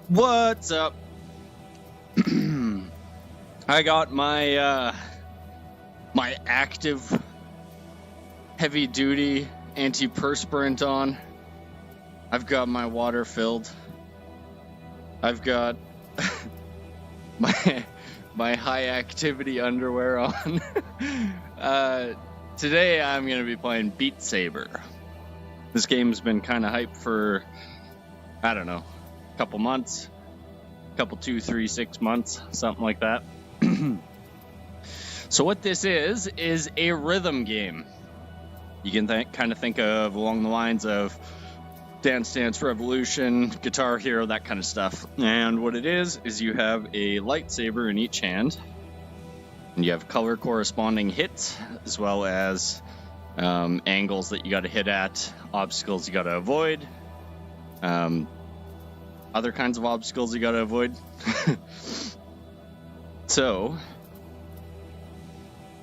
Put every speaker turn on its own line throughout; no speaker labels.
What's up? I got my my active heavy duty antiperspirant on. I've got my water filled. I've got my high activity underwear on. Today I'm going to be playing Beat Saber. This game's been kind of hyped for, I don't know, a couple months, couple 2, 3, 6 months, something like that. So what this is a rhythm game. You can kind of think of along the lines of Dance Dance Revolution, Guitar Hero, that kind of stuff. And what it is you have a lightsaber in each hand, and you have color corresponding hits, as well as angles that you got to hit at, obstacles you got to avoid, other kinds of obstacles you got to avoid. So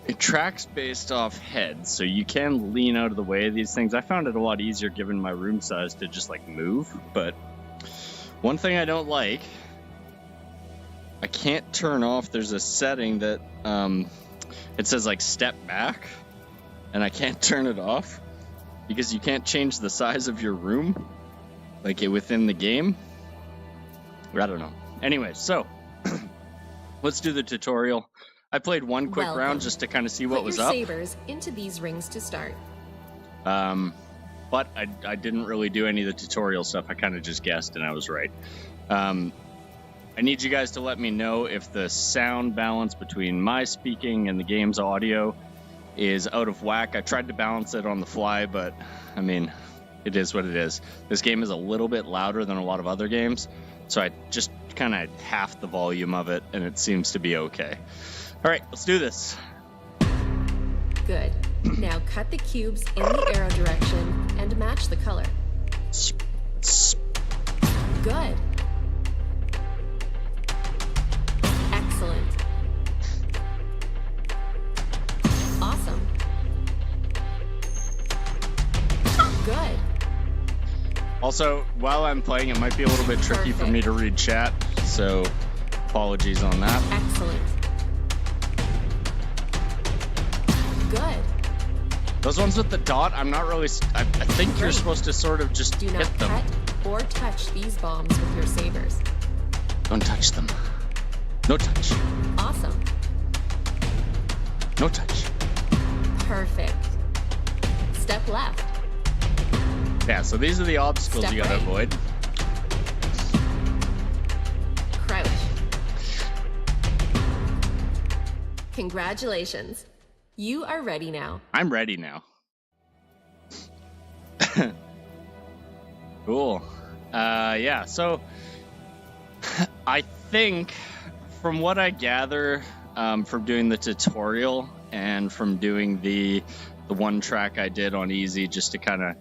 it tracks based off heads, so you can lean out of the way of these things. I found it a lot easier given my room size to just like move, but one thing I don't like, I can't turn off, there's a setting that it says like step back, and I can't turn it off because you can't change the size of your room like within the game. I don't know. Anyway, so let's do the tutorial. I played one quick round just to kind of see what was up.
Put your sabers into these rings to start.
But I didn't really do any of the tutorial stuff. I kind of just guessed, and I was right. I need you guys to let me know if the sound balance between my speaking and the game's audio is out of whack. I tried to balance it on the fly, but I mean, it is what it is. This game is a little bit louder than a lot of other games, so I just kind of half the volume of it, and it seems to be okay. All right, let's do this.
Good. Now cut the cubes in the arrow direction and match the color. Good. Excellent. Awesome. Good.
Also, while I'm playing, it might be a little bit tricky for me to read chat, so apologies on that.
Excellent. Good.
Those ones with the dot, I'm not really... I think you're supposed to sort of just hit them.
Do not cut or touch these bombs with your sabers.
Don't touch them. No touch.
Awesome.
No touch.
Perfect. Step left.
Yeah, so these are the obstacles
Step
you gotta
right.
avoid.
Crouch. Congratulations. You are ready now.
I'm ready now. Cool. Yeah, so I think from what I gather from doing the tutorial and from doing the one track I did on easy just to kind of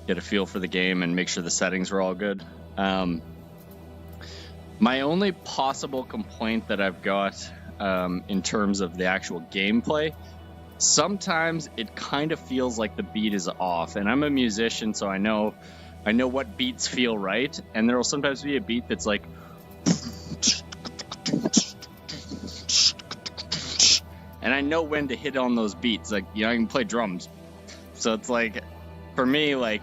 get a feel for the game and make sure the settings were all good. My only possible complaint that I've got in terms of the actual gameplay, sometimes it kind of feels like the beat is off, and I'm a musician, so I know what beats feel right, and there will sometimes be a beat that's like, and I know when to hit on those beats. Like, you know, I can play drums, so it's like, for me, like,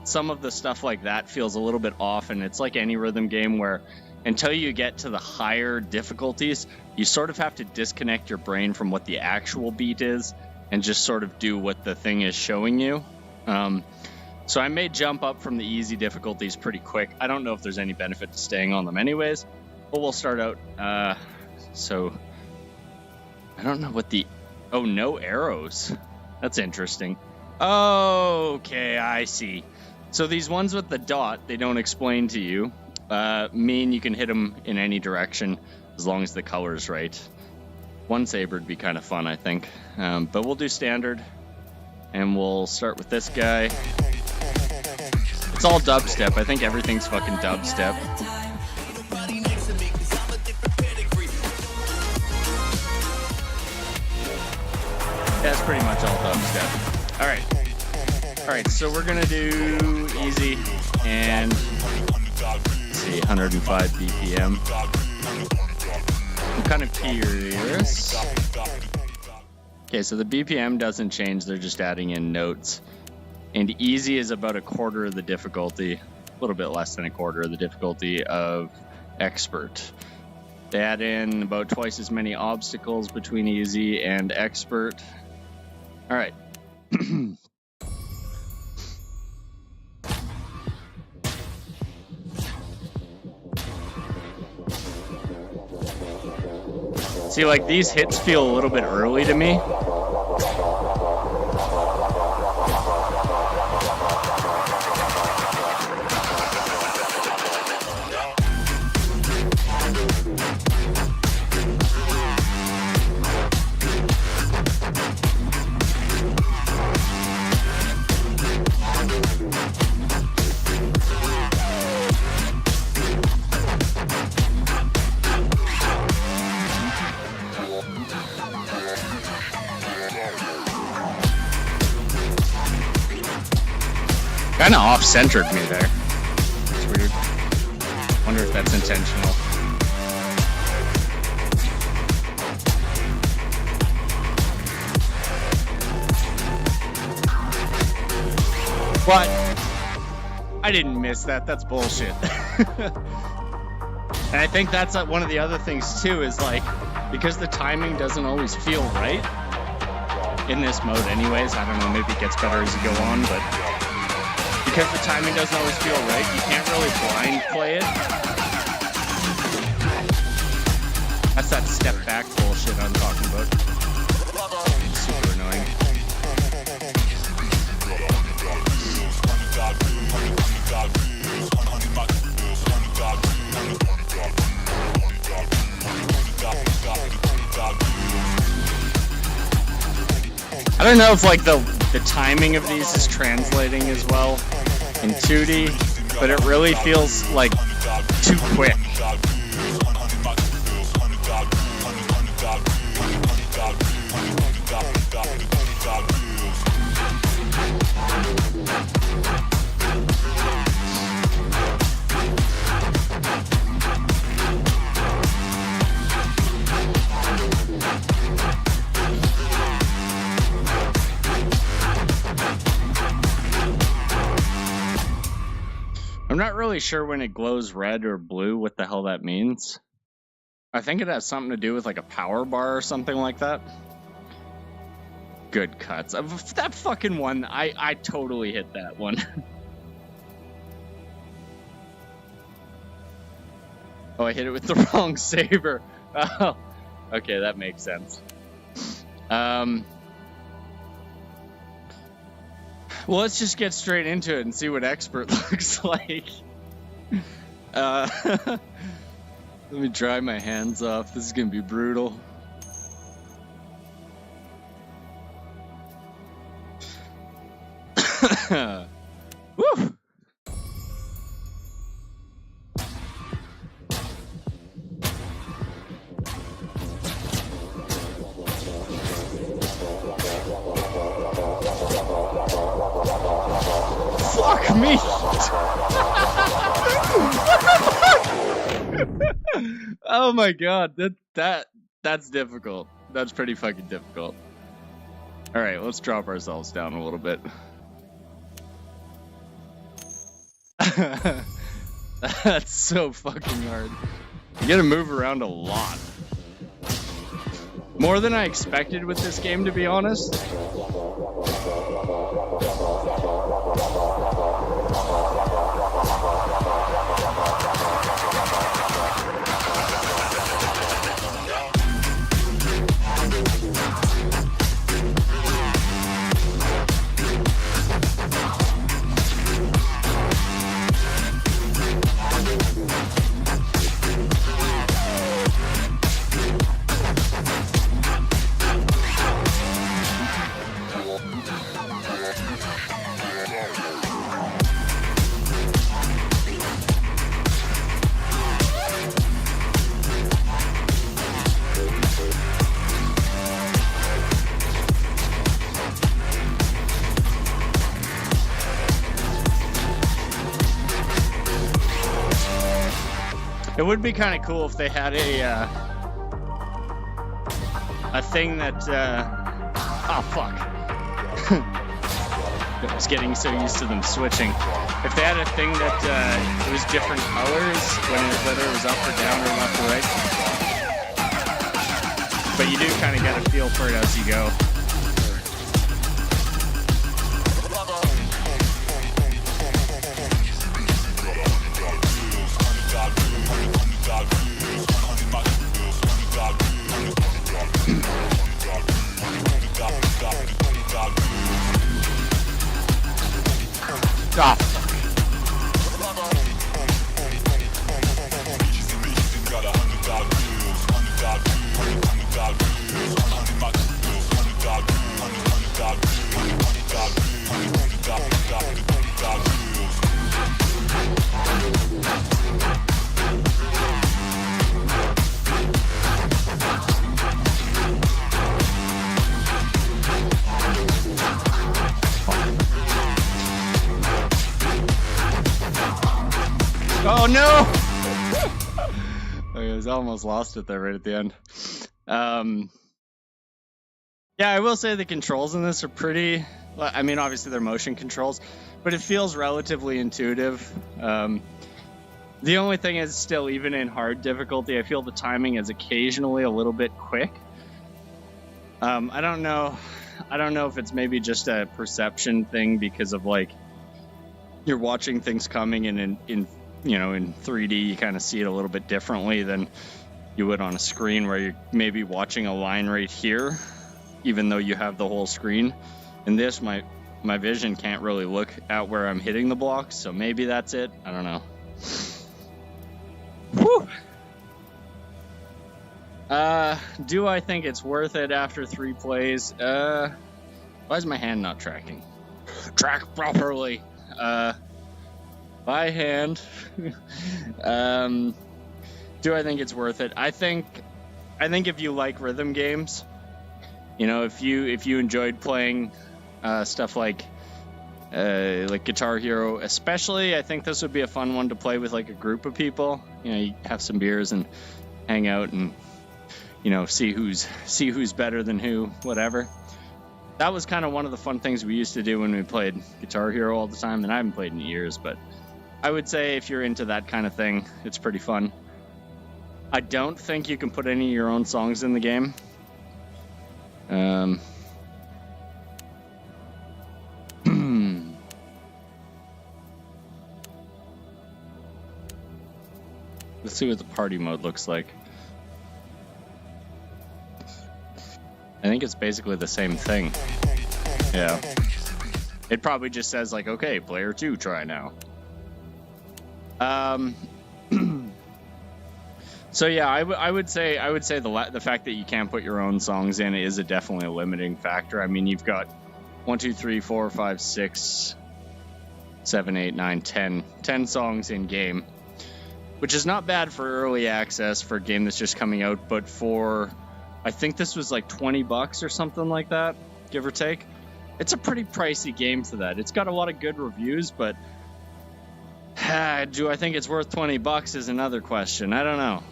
some of the stuff like that feels a little bit off, and it's like any rhythm game where until you get to the higher difficulties, you sort of have to disconnect your brain from what the actual beat is and just sort of do what the thing is showing you. So I may jump up from the easy difficulties pretty quick. I don't know if there's any benefit to staying on them anyways, but we'll start out. So I don't know what oh, no arrows. That's interesting. Okay, I see. So these ones with the dot, they don't explain to you. Mean you can hit them in any direction as long as the color's right. One saber would be kind of fun, I think. But we'll do standard, and we'll start with this guy. It's all dubstep. I think everything's fucking dubstep. That's pretty much all dubstep. Alright, so we're gonna do easy, and see, 105 BPM. I'm kind of curious. Okay, so the BPM doesn't change, they're just adding in notes. And easy is about a quarter of the difficulty, a little bit less than a quarter of the difficulty of expert. They add in about twice as many obstacles between easy and expert. All right. See, like, these hits feel a little bit early to me. Kind of off-centered me there. It's weird. Wonder if that's intentional. What? I didn't miss that. That's bullshit. And I think that's one of the other things too, is like, because the timing doesn't always feel right in this mode anyways. I don't know, maybe it gets better as you go on, but because the timing doesn't always feel right, you can't really blind play it. That's that step back bullshit I'm talking about. It's super annoying. I don't know if like the timing of these is translating as well in 2D, but it really feels like too quick. I'm not really sure when it glows red or blue what the hell that means. I think it has something to do with like a power bar or something like that. Good cuts. That fucking one, I totally hit that one. Oh, I hit it with the wrong saber. Oh, okay, that makes sense. Well, let's just get straight into it and see what expert looks like. Let me dry my hands off. This is gonna be brutal. Woo! Fuck me! Oh my god, that's difficult. That's pretty fucking difficult. All right, let's drop ourselves down a little bit. That's so fucking hard. You gotta move around a lot. More than I expected with this game, to be honest. It would be kind of cool if they had a thing that oh fuck. I was getting so used to them switching. If they had a thing that it was different colors whether it was up or down or left or right. But you do kind of get a feel for it as you go. Ah. Oh no! I almost lost it there right at the end. Yeah, I will say the controls in this are pretty... I mean, obviously they're motion controls, but it feels relatively intuitive. The only thing is still, even in hard difficulty, I feel the timing is occasionally a little bit quick. I don't know if it's maybe just a perception thing because of like you're watching things coming and in 3D you kind of see it a little bit differently than you would on a screen where you're maybe watching a line right here, even though you have the whole screen. In this, my vision can't really look at where I'm hitting the blocks, so maybe that's it. I don't know. Whew. Do I think it's worth it after 3 plays? Why is my hand not tracking? Track properly. By hand. Do I think it's worth it? I think if you like rhythm games, if you enjoyed playing stuff like Guitar Hero, especially, I think this would be a fun one to play with like a group of people. You have some beers and hang out and see who's better than who, whatever. That was kind of one of the fun things we used to do when we played Guitar Hero all the time, and I haven't played in years, but I would say if you're into that kind of thing, it's pretty fun. I don't think you can put any of your own songs in the game. Let's see what the party mode looks like. I think it's basically the same thing. Yeah. It probably just says like, okay, player 2, try now. So yeah, I would say the fact that you can't put your own songs in is definitely a limiting factor. I mean, you've got 1, 2, 3, 4, 5, 6, 7, 8, 9, 10 songs in game, which is not bad for early access for a game that's just coming out. But for, I think this was like $20 or something like that, give or take. It's a pretty pricey game for that. It's got a lot of good reviews, but do I think it's worth $20 is another question. I don't know.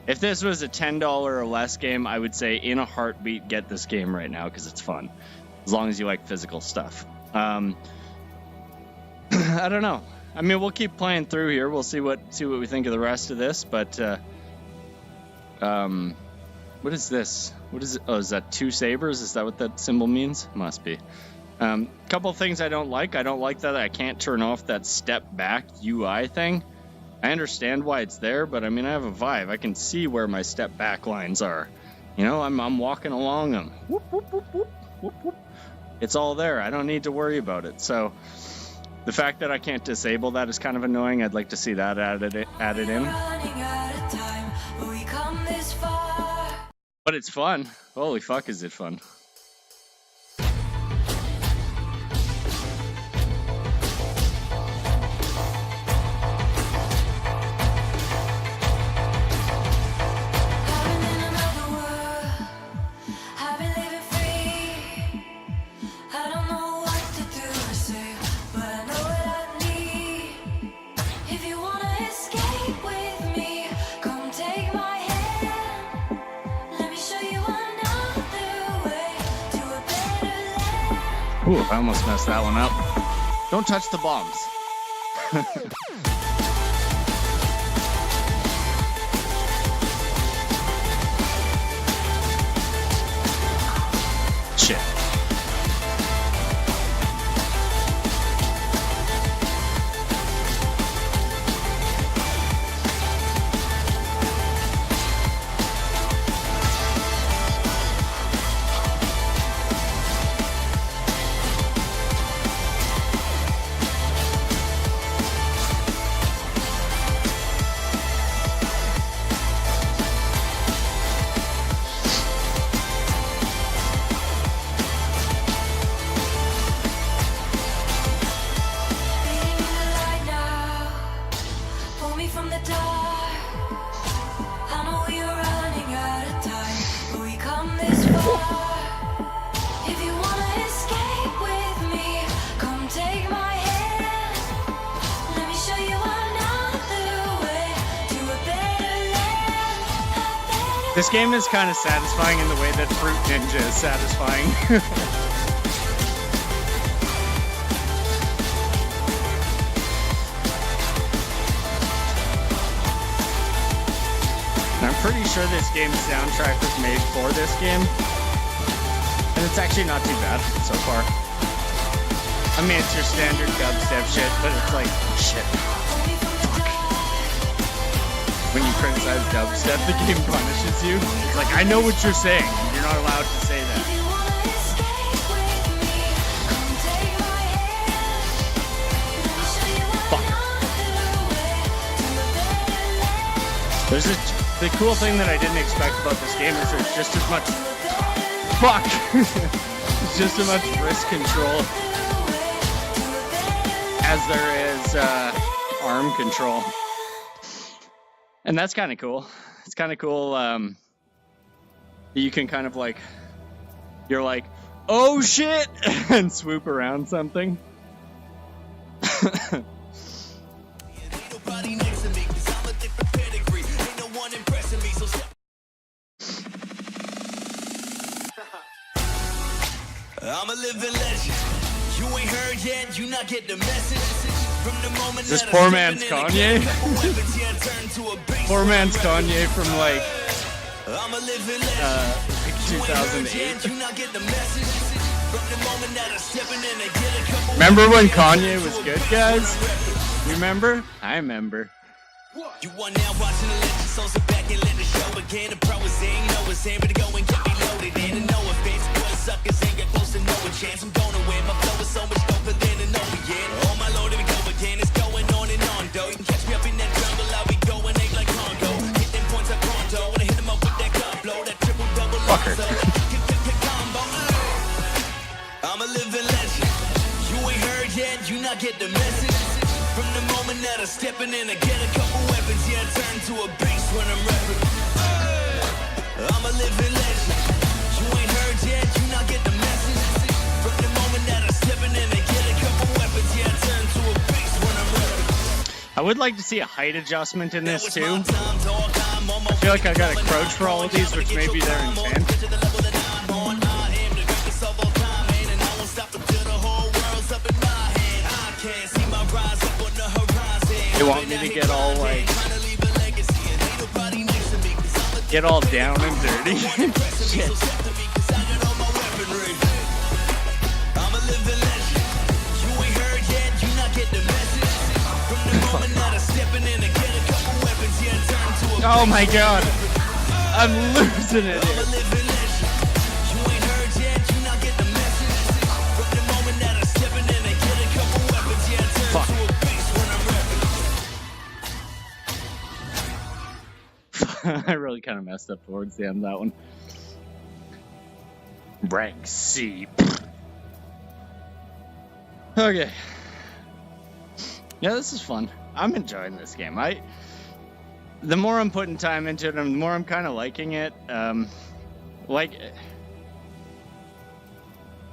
If this was a $10 or less game, I would say in a heartbeat get this game right now because it's fun, as long as you like physical stuff. I don't know. I mean, we'll keep playing through here. We'll see what we think of the rest of this. But what is this? What is it? Oh, is that 2 sabers? Is that what that symbol means? Must be. Couple things I don't like. I don't like that I can't turn off that step back UI thing. I understand why it's there, but I mean, I have a Vive. I can see where my step back lines are. I'm walking along them. Whoop, whoop, whoop, whoop, whoop, whoop. It's all there. I don't need to worry about it. So the fact that I can't disable that is kind of annoying. I'd like to see that added in. But it's fun. Holy fuck, is it fun.
If you wanna escape with me
Ooh, I almost messed that one up. Don't touch the bombs. Shit. This game is kind of satisfying in the way that Fruit Ninja is satisfying. I'm pretty sure this game's soundtrack was made for this game. And it's actually not too bad so far. I mean, it's your standard dubstep shit, but it's like, shit. When you criticize dubstep, the game punishes you. It's like, I know what you're saying. You're not allowed to say that. Fuck. The cool thing that I didn't expect about this game is there's just as much... Fuck! There's just as much wrist control as there is arm control. And that's kind of cool. It's kind of cool. You can kind of like, you're like, oh shit, and swoop around something.
I'm a living legend. You ain't heard yet, you not get the message. From the moment
this poor man's Kanye. Poor man's Kanye from like 2008. Remember when Kanye was good, guys? You remember? I remember.
You are now watching the legend, so sit back and let the show begin. The pro is saying no, it's aiming to go and get me loaded in. And no offense, boy, suckers ain't got close to no chance. I'm gonna win, my flow is so much doper than an over again. Oh my lord, here we go again, it's going on and on, though. You can catch me up in that jungle, I'll be going ain't like Congo. Hit them points like Pronto, when I hit them up with that gun blow, that triple double
fucker.
Combo. I'm a living legend. You ain't heard yet, you not get the message. From the moment that I'm stepping in, I get a couple weapons. Yeah, I turn to a beast when I'm rapping. I'm a living legend. You ain't heard yet, you not get the message. From the moment that I'm stepping in, I get a couple weapons. Yeah, I turn to a beast when I'm rapping.
I would like to see a height adjustment in this too. I feel like I got a crouch for all of these, which may be their intent. They want me to get all like, get all down and dirty. Shit. Oh my god, I'm losing it here. Fuck. I really kind of messed up towards the end of that one. Rank C. Okay. Yeah, this is fun. I'm enjoying this game. The more I'm putting time into it, and the more I'm kind of liking it.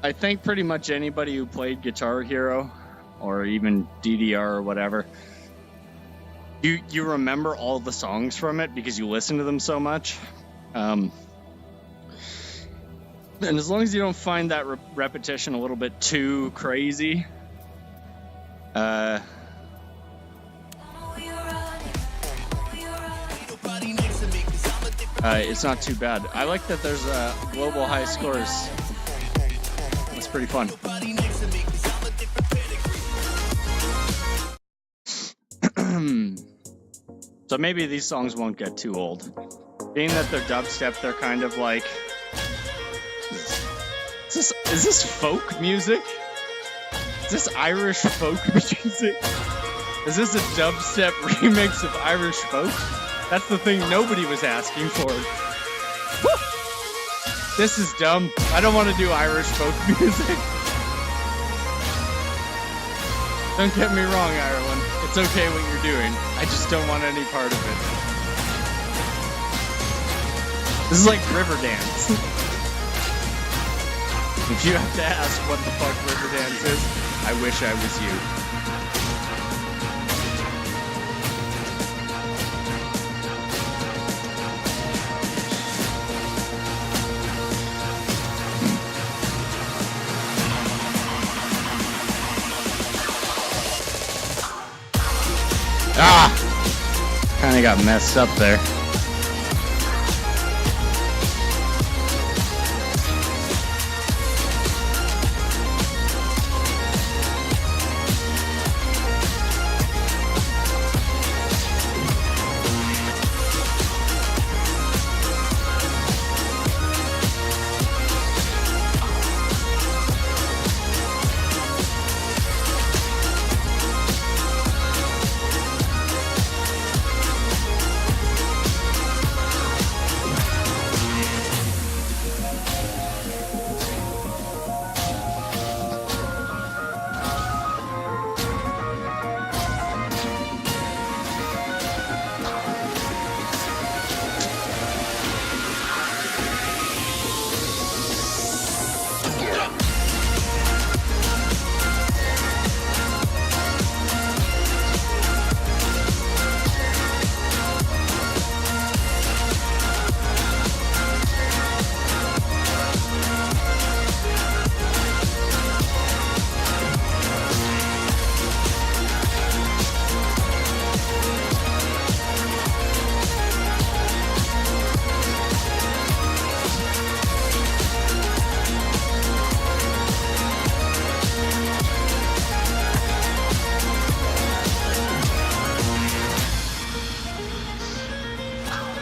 I think pretty much anybody who played Guitar Hero or even DDR or whatever, you remember all the songs from it because you listen to them so much. And as long as you don't find that repetition a little bit too crazy, it's not too bad. I like that there's global high scores. That's pretty fun. So maybe these songs won't get too old. Being that they're dubstep, they're kind of like... Is this folk music? Is this Irish folk music? Is this a dubstep remix of Irish folk? That's the thing nobody was asking for. Woo! This is dumb. I don't want to do Irish folk music. Don't get me wrong, Ireland. It's okay what you're doing. I just don't want any part of it. This is like Riverdance. If you have to ask what the fuck Riverdance is, I wish I was you. Kinda got messed up there.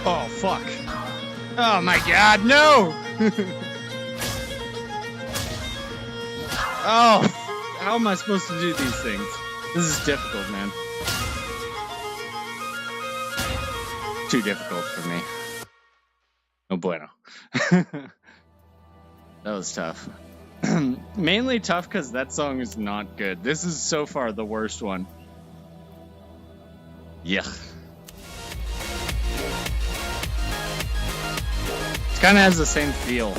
Oh, fuck. Oh my god, no! Oh, how am I supposed to do these things? This is difficult, man. Too difficult for me. No bueno. That was tough. Mainly tough because that song is not good. This is so far the worst one. Yeah. Kind of has the same feel.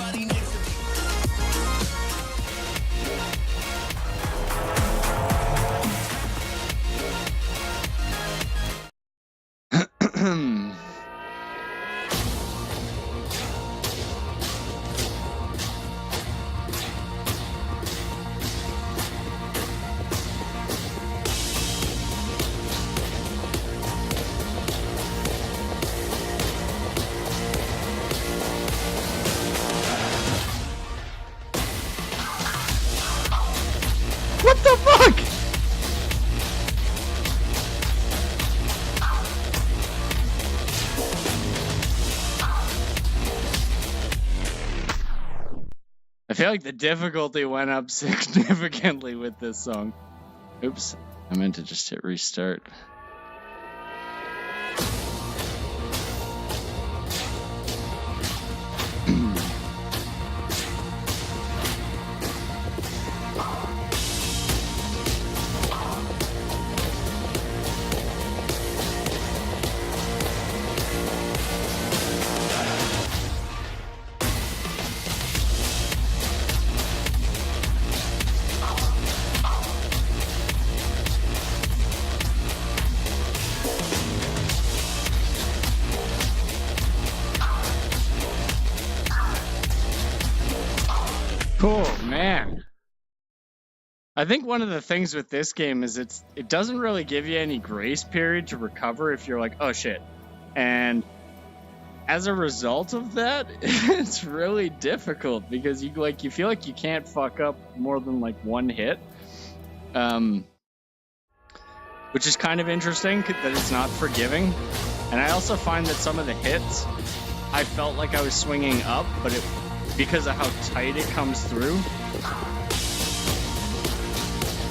What the fuck? I feel like the difficulty went up significantly with this song. Oops, I meant to just hit restart. Oh man. I think one of the things with this game is it doesn't really give you any grace period to recover if you're like, oh shit. And as a result of that, it's really difficult because you feel like you can't fuck up more than like one hit. Which is kind of interesting that it's not forgiving. And I also find that some of the hits, I felt like I was swinging up, but because of how tight it comes through.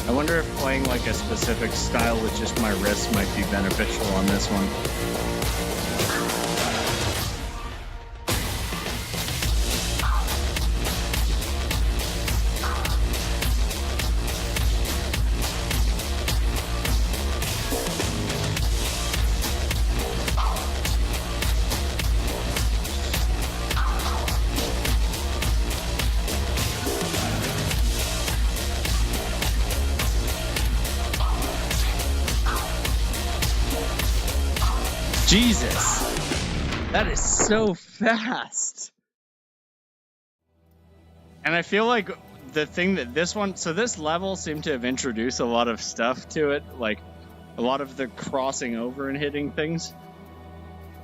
I wonder if playing like a specific style with just my wrists might be beneficial on this one. Jesus, that is so fast. And I feel like the thing that this level seemed to have introduced a lot of stuff to it, like a lot of the crossing over and hitting things.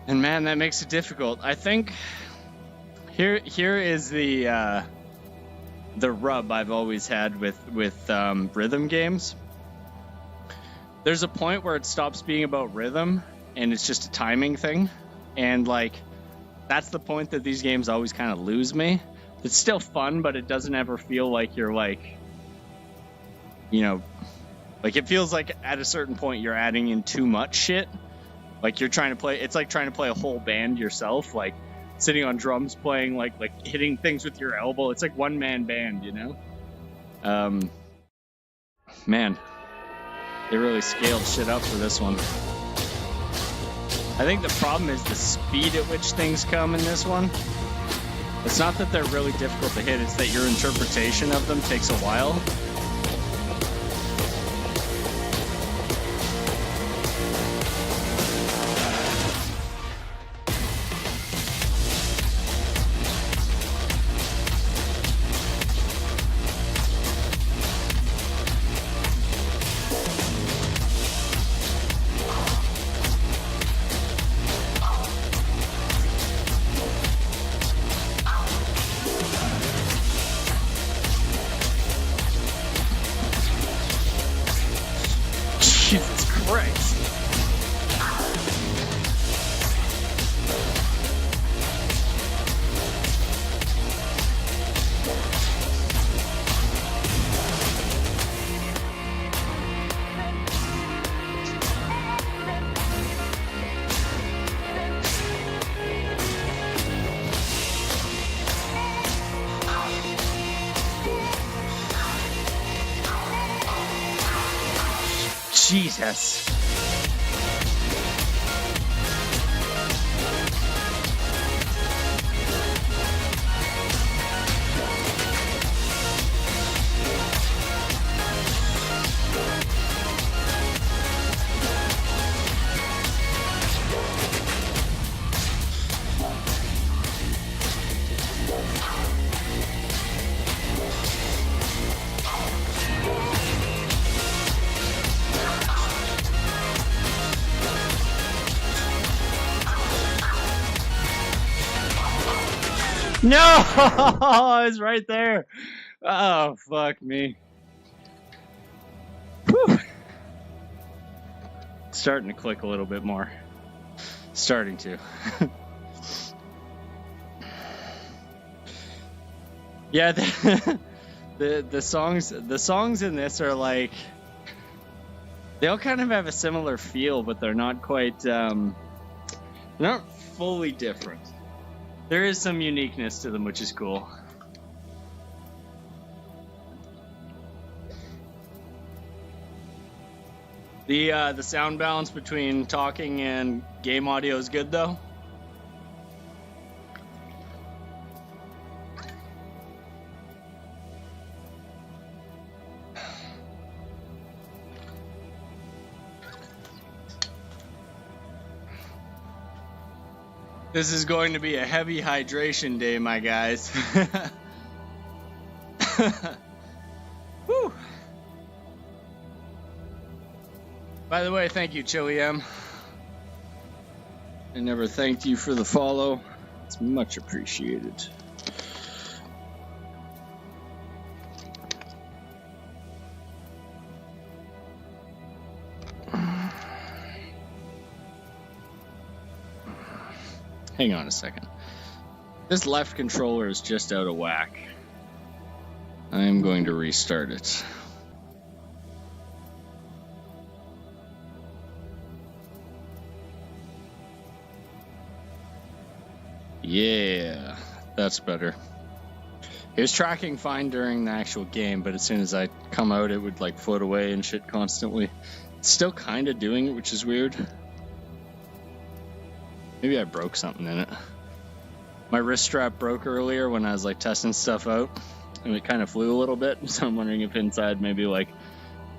And man, that makes it difficult. I think here is the rub I've always had with rhythm games. There's a point where it stops being about rhythm and it's just a timing thing, and like that's the point that these games always kind of lose me. It's still fun, but it doesn't ever feel like you're like, you know, like it feels like at a certain point you're adding in too much shit. Like you're trying to play, it's like trying to play a whole band yourself, like sitting on drums playing, like hitting things with your elbow. It's like one-man band, you know? Man, they really scaled shit up for this one. I think the problem is the speed at which things come in this one. It's not that they're really difficult to hit, it's that your interpretation of them takes a while. Jesus Christ. Jesus. No! It's right there. Oh, fuck me. Whew. Starting to click a little bit more. Starting to. Yeah, the songs in this are like, they all kind of have a similar feel, but they're not quite they're not fully different. There is some uniqueness to them, which is cool. The sound balance between talking and game audio is good, though. This is going to be a heavy hydration day, my guys. Whew. By the way, thank you, Chili M. I never thanked you for the follow. It's much appreciated. Hang on a second. This left controller is just out of whack. I am going to restart it. Yeah, that's better. It was tracking fine during the actual game, but as soon as I come out, it would like float away and shit constantly. It's still kind of doing it, which is weird. Maybe I broke something in it. My wrist strap broke earlier when I was like testing stuff out, and it kind of flew a little bit. So I'm wondering if inside maybe like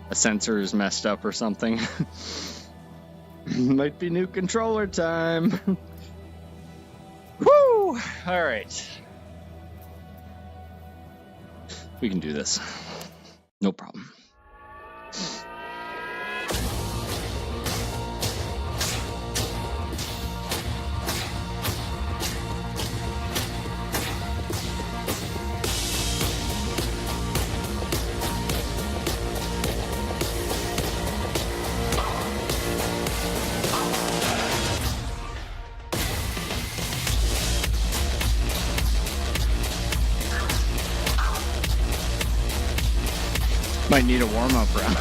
a sensor is messed up or something. Might be new controller time. Woo! All right. We can do this. No problem. Might need a warm-up round.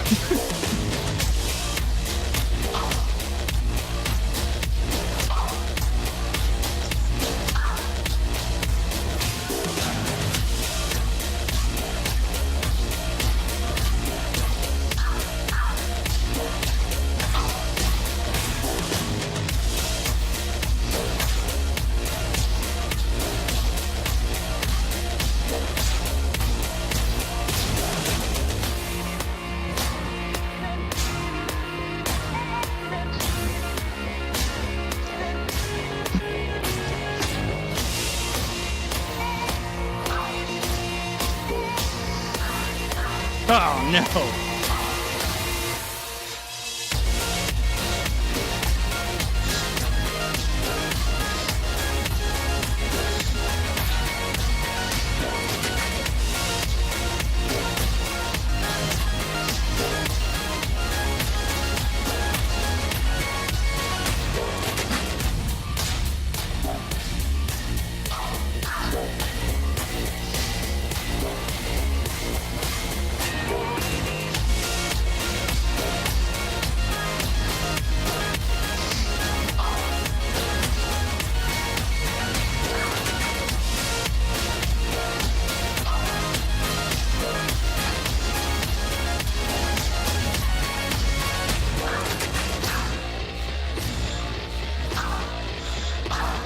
Oh no!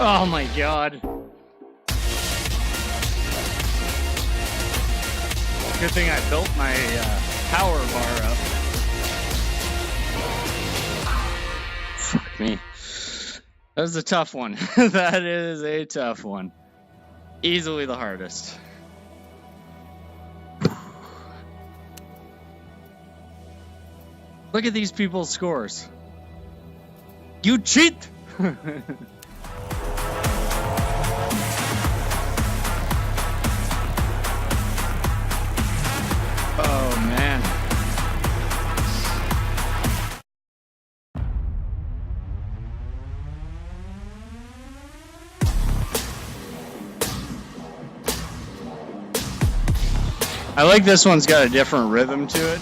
Oh my god. Good thing I built my power bar up. Fuck me. That was a tough one. That is a tough one. Easily the hardest. Look at these people's scores. You cheat! Oh man. I like this one's got a different rhythm to it.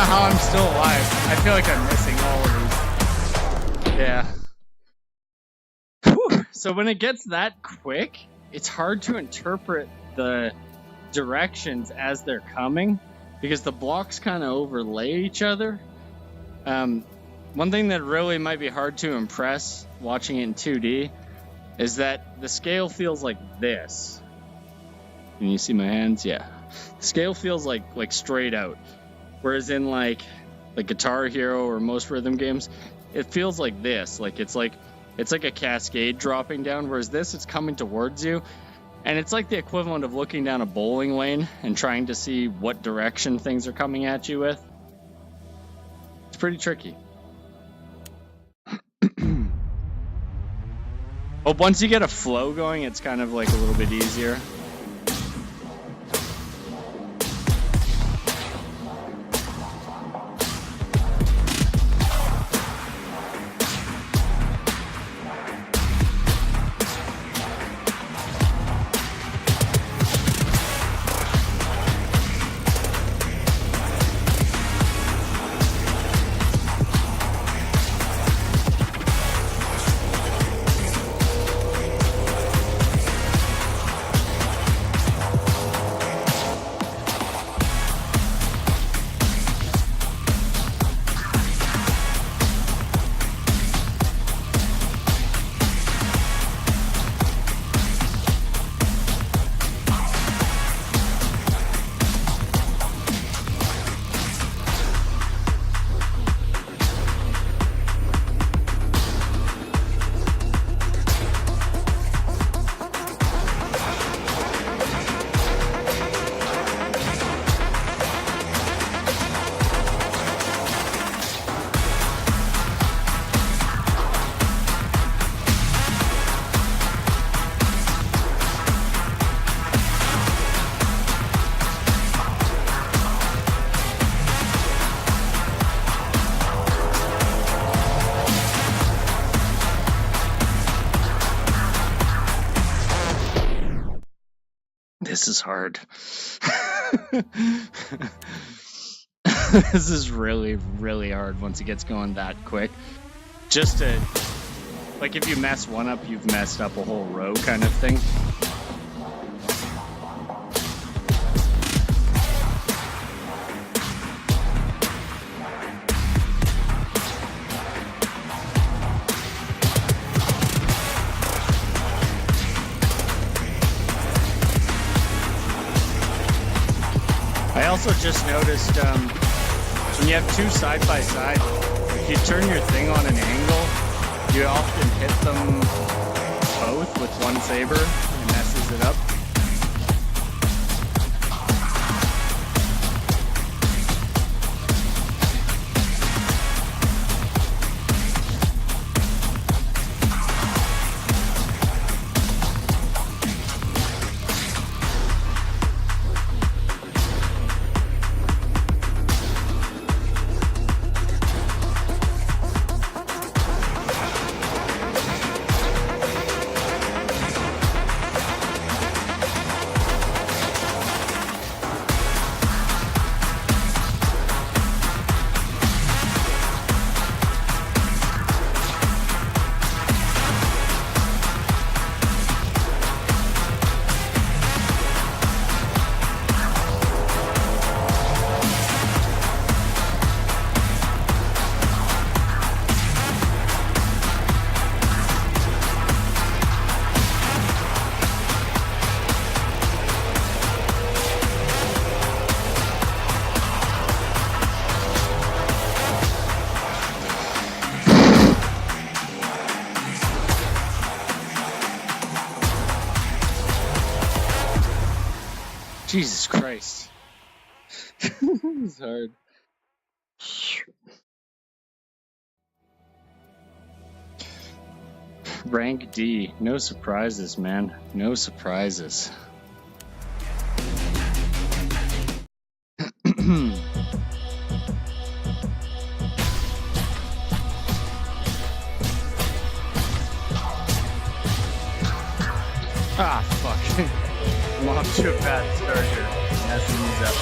how I'm still alive. I feel like I'm missing all of these. Yeah. Whew. So when it gets that quick, it's hard to interpret the directions as they're coming because the blocks kind of overlay each other. One thing that really might be hard to impress watching it in 2D is that the scale feels like this. Can you see my hands? Yeah. The scale feels like straight out. Whereas in like Guitar Hero or most rhythm games, it feels like this. It's like a cascade dropping down, whereas this, it's coming towards you. And it's like the equivalent of looking down a bowling lane and trying to see what direction things are coming at you with. It's pretty tricky. But once you get a flow going, it's kind of like a little bit easier. This is hard. This is really, really hard once it gets going that quick. Just to, like, if you mess one up, you've messed up a whole row kind of thing. I also just noticed when you have two side by side, if you turn your thing on an angle, you often hit them both with one saber and it messes it up. Jesus Christ. It's hard. Rank D. No surprises, man. No surprises. Ah, fuck. I'm off to a bad start here. Messing these up.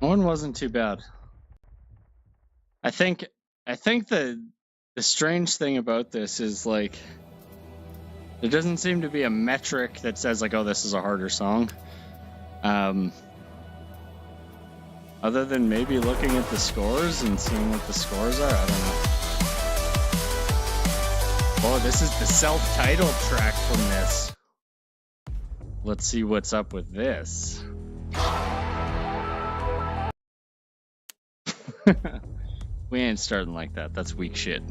One wasn't too bad. I think the strange thing about this is like there doesn't seem to be a metric that says like, oh, this is a harder song. Other than maybe looking at the scores and seeing what the scores are, I don't know. Oh, this is the self-titled track from this. Let's see what's up with this. We ain't starting like that. That's weak shit.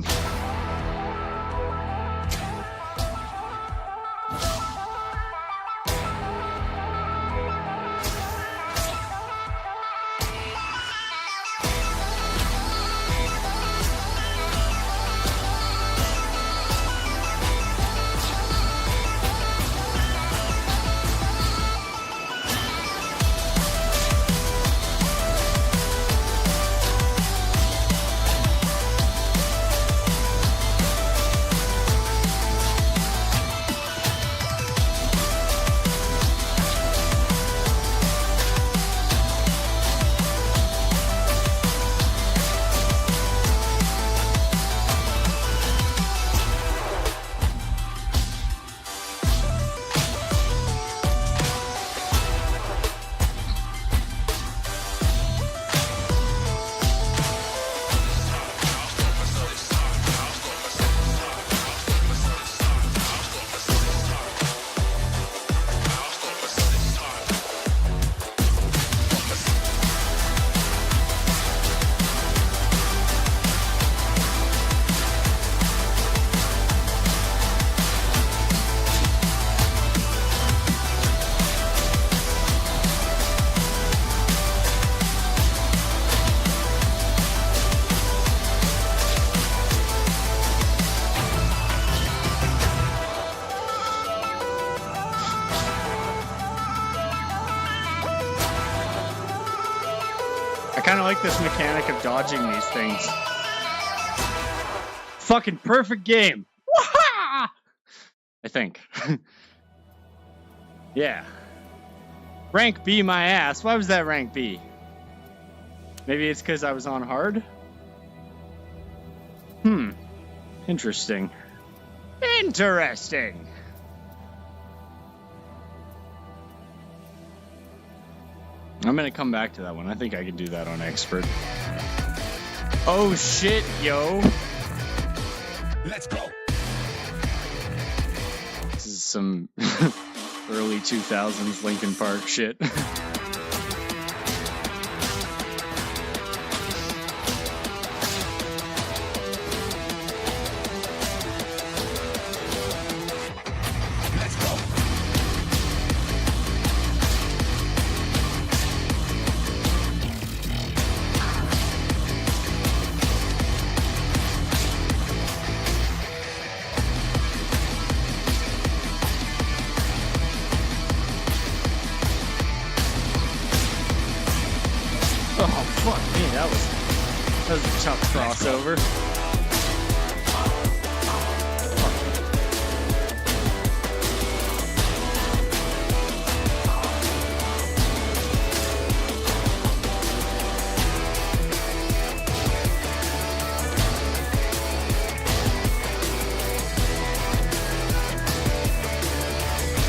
I kind of like this mechanic of dodging these things. Fucking perfect game. Wah-ha! I think. Yeah. Rank B my ass. Why was that rank B? Maybe it's because I was on hard? Interesting. Interesting. I'm gonna come back to that one. I think I can do that on expert. Oh shit, yo.
Let's go.
This is some early 2000s Linkin Park shit. Oh, fuck me, that was a tough crossover.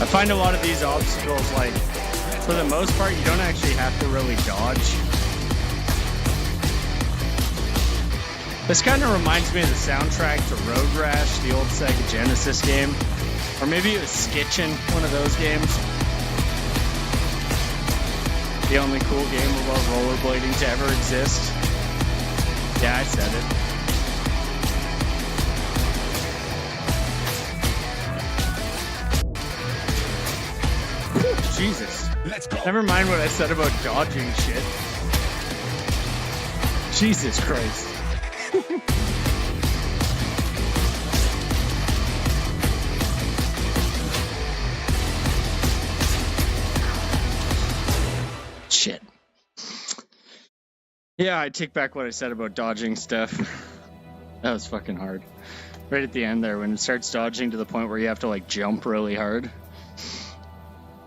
I find a lot of these obstacles, like, for the most part, you don't actually have to really dodge. This kind of reminds me of the soundtrack to Road Rash, the old Sega Genesis game. Or maybe it was Skitchin', one of those games. The only cool game about rollerblading to ever exist. Yeah, I said it. Whew, Jesus.
Let's go.
Never mind what I said about dodging shit. Jesus Christ. Shit. Yeah, I take back what I said about dodging stuff. That was fucking hard. Right at the end there, when it starts dodging to the point where you have to like jump really hard.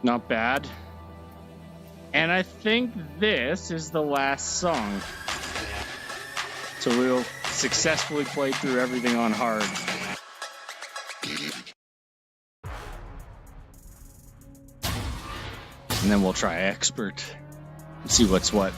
Not bad. And I think this is the last song. So we'll successfully play through everything on hard. And then we'll try expert and see what's what.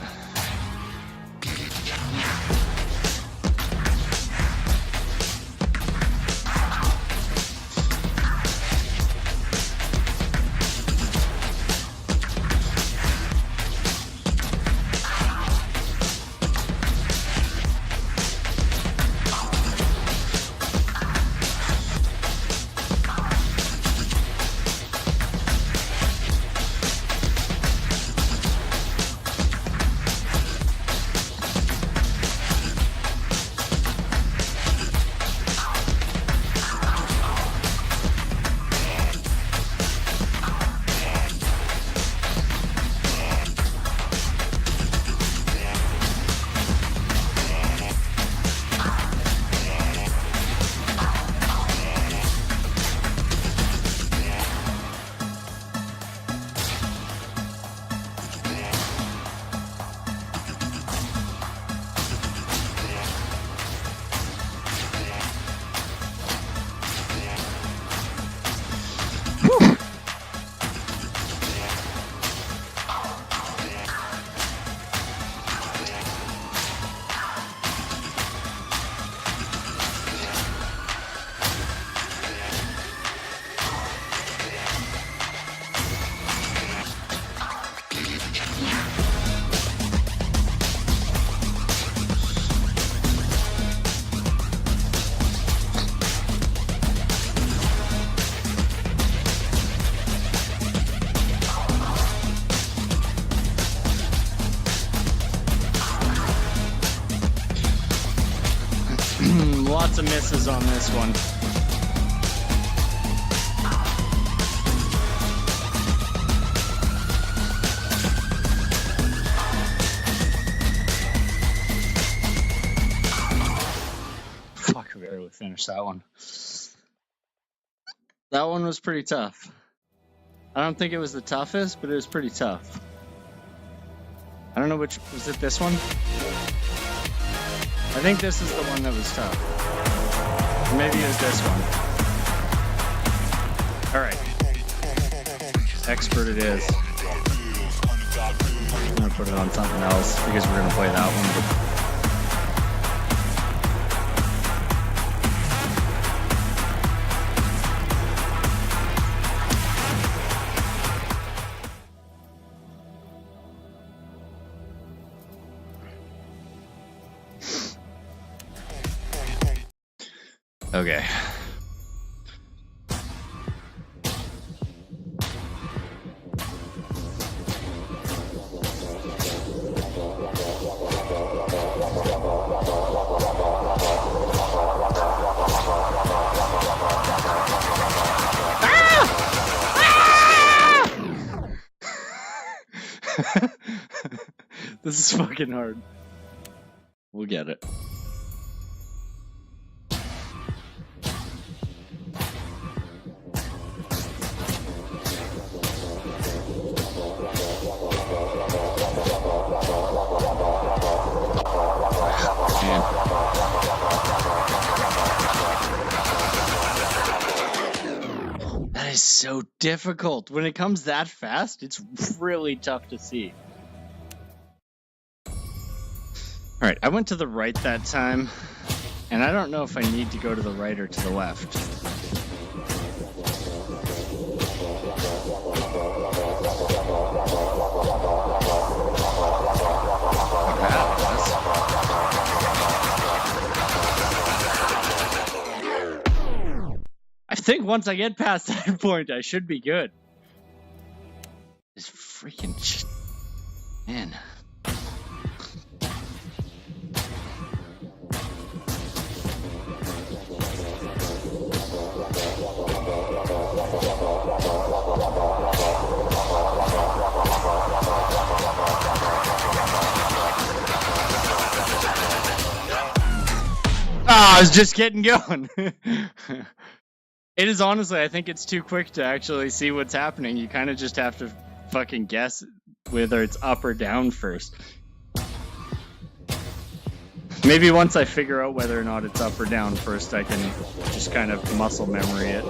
Lots of misses on this one. Fuck, we barely finished that one. That one was pretty tough. I don't think it was the toughest, but it was pretty tough. I don't know which, was it this one? I think this is the one that was tough. Or maybe it was this one. Alright. Expert it is. I'm gonna put it on something else because we're gonna play that one. Okay. This is fucking hard. We'll get it. That is so difficult. When it comes that fast, it's really tough to see. Alright, I went to the right that time, and I don't know if I need to go to the right or to the left. I think once I get past that point, I should be good. This freaking shit. Man. I was just getting going. It is honestly, I think it's too quick to actually see what's happening. You kind of just have to fucking guess whether it's up or down first. Maybe once I figure out whether or not it's up or down first, I can just kind of muscle memory it.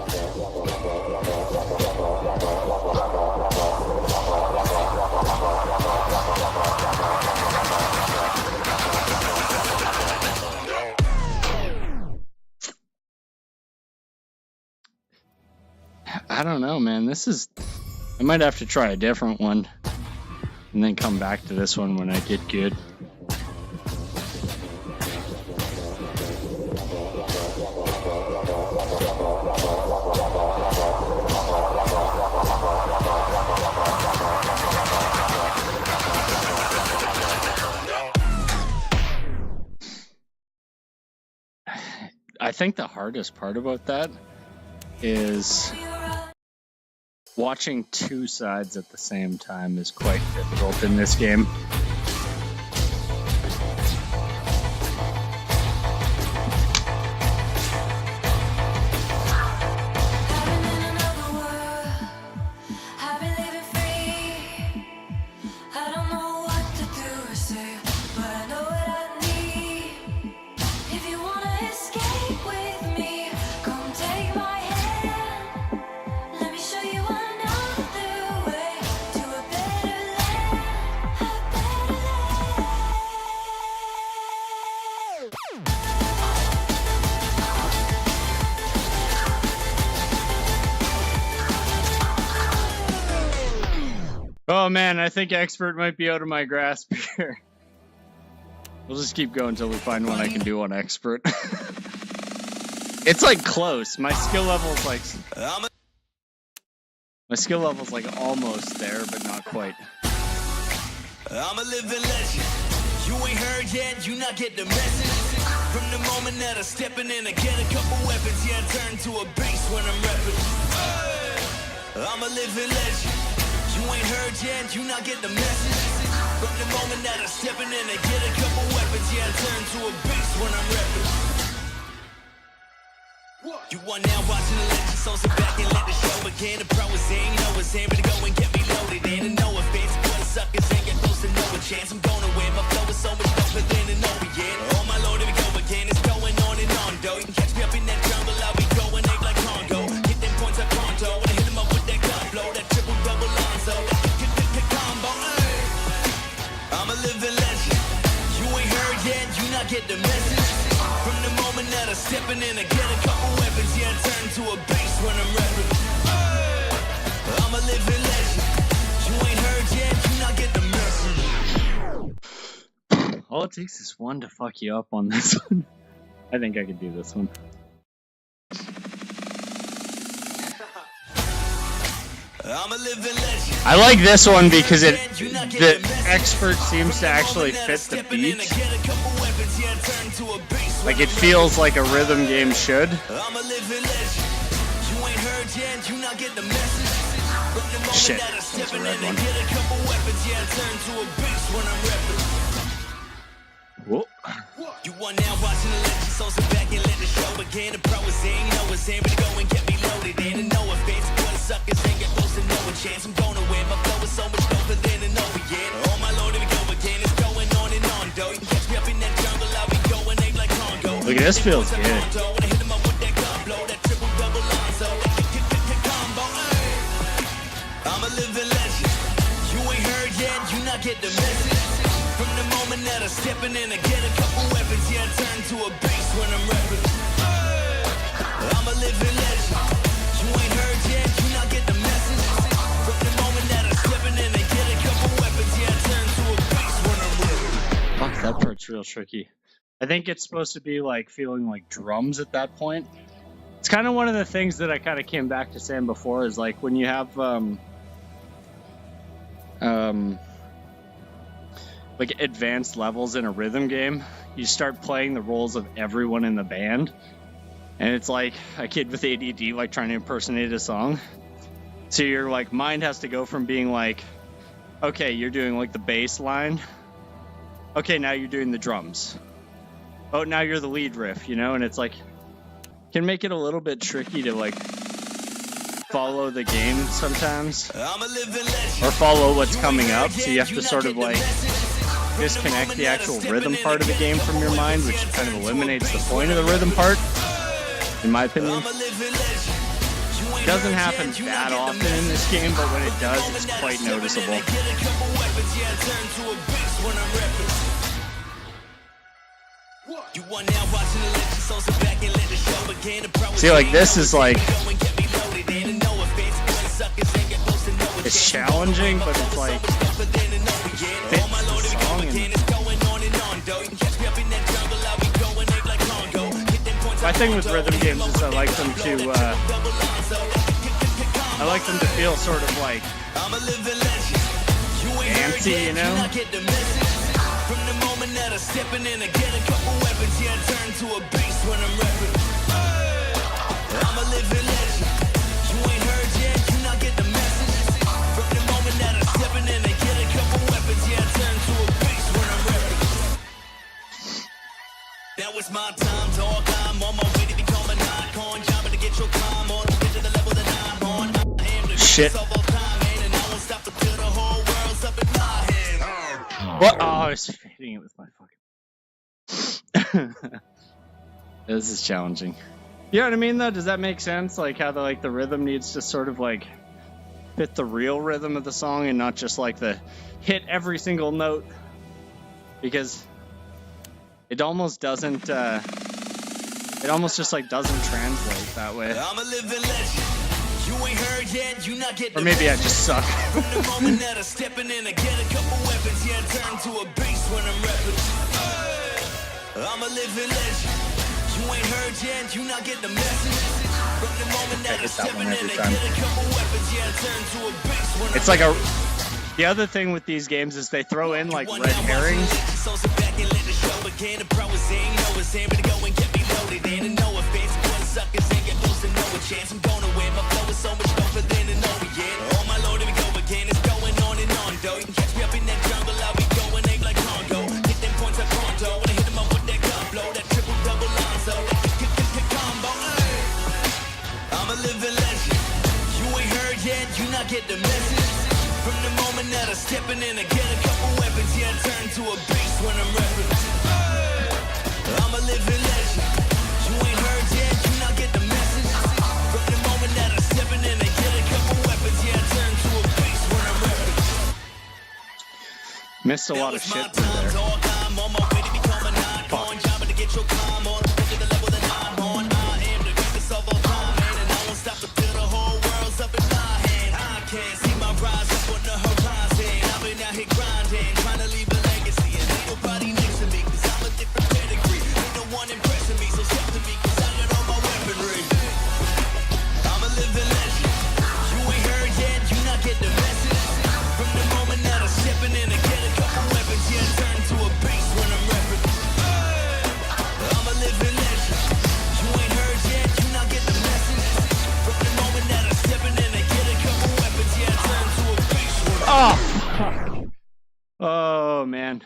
I don't know, man. I might have to try a different one and then come back to this one when I get good. I think the hardest part about that is watching two sides at the same time is quite difficult in this game. Oh man, I think expert might be out of my grasp here. We'll just keep going until we find one I can do on expert. It's like close. My skill level's like almost there, but not quite.
I'm a living legend. You ain't heard yet, you not get the message. From the moment that I'm stepping in, I get a couple weapons. Yeah, I turn to a bass when I'm rapping. I'm a living legend. You ain't heard yet, you not get the message. From the moment that I'm stepping in, I get a couple weapons. Yeah, I turn to a bass when I'm rapping. You are now watching the legend, so sit back and let the show begin. The pro is in, you know it's in, but go and get me loaded in. And no offense, but the suckers ain't get close to no chance. I'm gonna win, my flow is so much tougher than an Orient. Oh my lord, here we go again, it's going on and on, though. You can catch me up in that jungle, I'll be going ape like Congo. Hit them points up pronto, when I hit them up with that gun blow, that triple double Lonzo, that combo, ay. I'm a living legend. You ain't heard yet, you not get the message. From the moment that I'm stepping in, I get a couple weapons. Yeah, I turn to a bass when I'm rapping. I'm a living legend. You ain't heard yet, you not get the message.
All it takes is one to fuck you up on this one. I think I could do this one.
I'm a living legend.
I like this one because the expert seems to actually fit the beat. Like it feels like a rhythm game should. Shit, that's a red one. Whoa.
You are now watching the legend, so sit back and let the show begin. The pro is in, you know it's in, but go and get me loaded in. And no offense, but the suckers ain't get close to no chance. I'm gonna win, my flow is so much tougher than an Orient. Oh my lord, here we go again, it's going on and on, though. You can catch me up in that jungle, I'll be going ape like Congo.
Look at this, feels good.
I'm a living legend. You ain't heard yet, you not get the message. From the moment that I'm stepping in, I get a couple weapons. Yeah, I turn to a bass when I'm rapping. I'm a living legend. You ain't heard yet, you not get the message. From the moment that I'm stepping in, I get a couple weapons. Yeah, I turn to a bass when I'm rapping.
Fuck, that part's real tricky. I think it's supposed to be like feeling like drums at that point. It's kind of one of the things that I kind of came back to saying before is like when you have like advanced levels in a rhythm game, you start playing the roles of everyone in the band, and it's like a kid with ADD like trying to impersonate a song. So your like mind has to go from being like, okay, you're doing like the bass line, okay, now you're doing the drums, oh, now you're the lead riff, you know. And it's like can make it a little bit tricky to like follow the game sometimes,
I'm a living legend.
or follow what's coming up. So you have to sort of like disconnect the actual rhythm part of the game from your mind, which kind of eliminates the point of the rhythm part, in my opinion. It doesn't happen that often in this game, but when it does, it's quite noticeable. See, like, this is like, it's challenging, but it's like, fits the song. My thing with rhythm games is I like them to feel sort of like dancey, you know?
From the moment that I stepping in, I get a couple weapons, yeah, I turn to a beast when I'm rapping. I'm a living legend. You ain't heard yet, you not get the message. From the moment that I stepping in, I get a couple weapons, yeah, I turn to a beast when I'm rapping. Now it's my time, dog. I'm on my way to become an icon. Job to get your climb on, get to the level that I'm on. I am the
Shit.
of all time, man, and I won't stop until the whole world's up in my hand.
What? Oh, I was fading it with my fucking. This is challenging. You know what I mean, though? Does that make sense? Like how the rhythm needs to sort of like fit the real rhythm of the song, and not just like the hit every single note, because it almost doesn't. It almost just like doesn't translate that way.
I'm a living legend. You ain't heard yet, you not get
Or maybe I just suck.
From the moment that I'm stepping in, I get a couple weapons, yeah, I turn to a beast when I'm rapping. I'm a living legend. You ain't heard yet, you not get the message. From the moment that I'm stepping in, I get a couple weapons, yeah, I turn to a beast when I'm
It's like a. The other thing with these games is they throw in like red herrings.
So sit back and let the show begin. The pro is saying no, it's him to go and get me loaded in. And no offense, boy, suckers ain't get close to no chance. I'm gonna win. My flow is so much tougher than an Orient. Oh my lord, here we go again. It's going on and on, though. You can catch me up in that jungle, I'll be going ape like Congo. Hit them points up pronto. When I hit them up with that gun blow, that triple double Lonzo, that combo. I'm a living legend. You ain't heard yet, you not get the message. From the moment that I'm stepping in, I get a couple weapons, yeah, I turn to a beast when I'm rapping. I'm a living legend. You ain't heard yet, you not get the message. From the moment that I'm stepping in, I get a couple weapons, yeah, I turn to a beast when I'm rapping.
Missed a lot of shit through there.
I'm on my way to become an icon. Job to get your climb on, get to the level that I'm on. I am the greatest of all time, man, and I won't stop until the whole world's up in my hand. I can't see my rise up on the horizon. I've been out here grinding, trying to leave a legacy. And ain't nobody next to me, cause I'm a different pedigree. Ain't no one impressing me, so step to me, cause I got all my weaponry. I'm a living legend. You ain't heard yet, you not get the message. From the moment that I'm stepping in, I get a couple weapons, yeah, I turn to a beast when I'm rapping. I'm a living legend. You ain't heard yet, you not get the message. From the moment that I'm stepping in, I get a couple weapons, yeah, I turn to a beast when I'm rapping.
Oh man.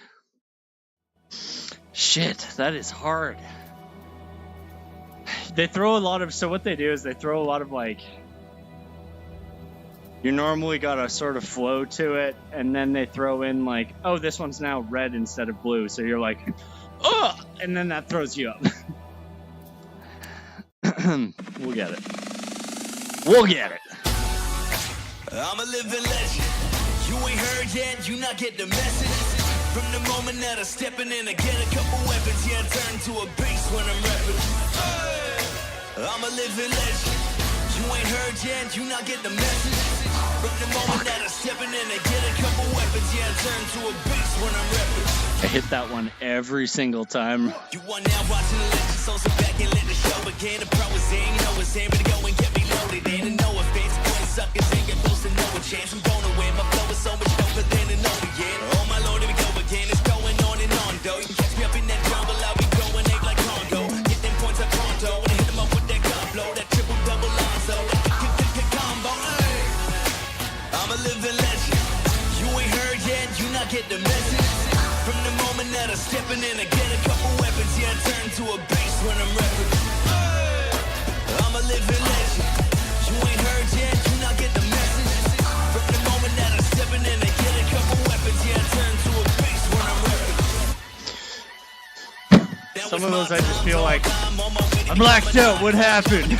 Shit, that is hard. They throw a lot of, so what they do is they throw a lot of like, you normally got a sort of flow to it, and then they throw in like, oh, this one's now red instead of blue, so you're like, oh, and then that throws you up. We'll get it. We'll get it.
I'm a living legend. You ain't heard yet, you not get the message. From the moment that I'm stepping in, I get a couple weapons, yeah, I turn to a beast when I'm rapping. I'm a living legend. You ain't heard yet, you not get the message. From the moment that I'm stepping in, I get a couple weapons, yeah, I turn to a beast when I'm rapping.
I hit that one every single time.
You are now watching the legend, so sit back and let the show begin. The pro is saying no, it's him to go and get me loaded in. And no offense, boy, suckers ain't get close to no chance. I'm gonna win. My flow is so much tougher than an Orient. Oh my lord, here we go again. It's going on and on, though. You can catch me up in that jungle, I'll be going ape like Congo. Get them points up pronto. When I hit them up with that gun blow, that triple double Lonzo, that combo. I'm a living legend. You ain't heard yet, you not get the message. From the moment that I'm stepping in, I get a couple weapons, yeah, I turn to a beast when I'm rapping. I'm a living legend. You ain't heard yet,
Some of those I just feel like I blacked out. What happened?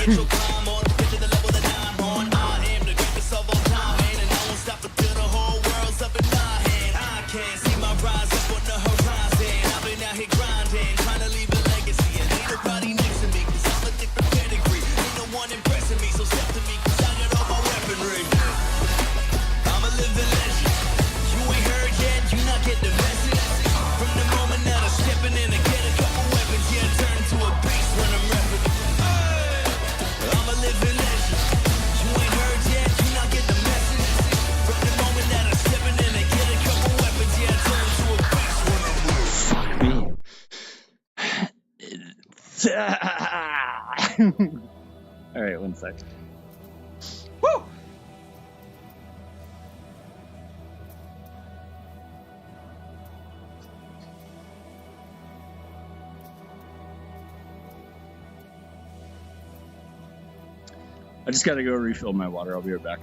All right, 1 sec. Woo! I just gotta go refill my water. I'll be right back.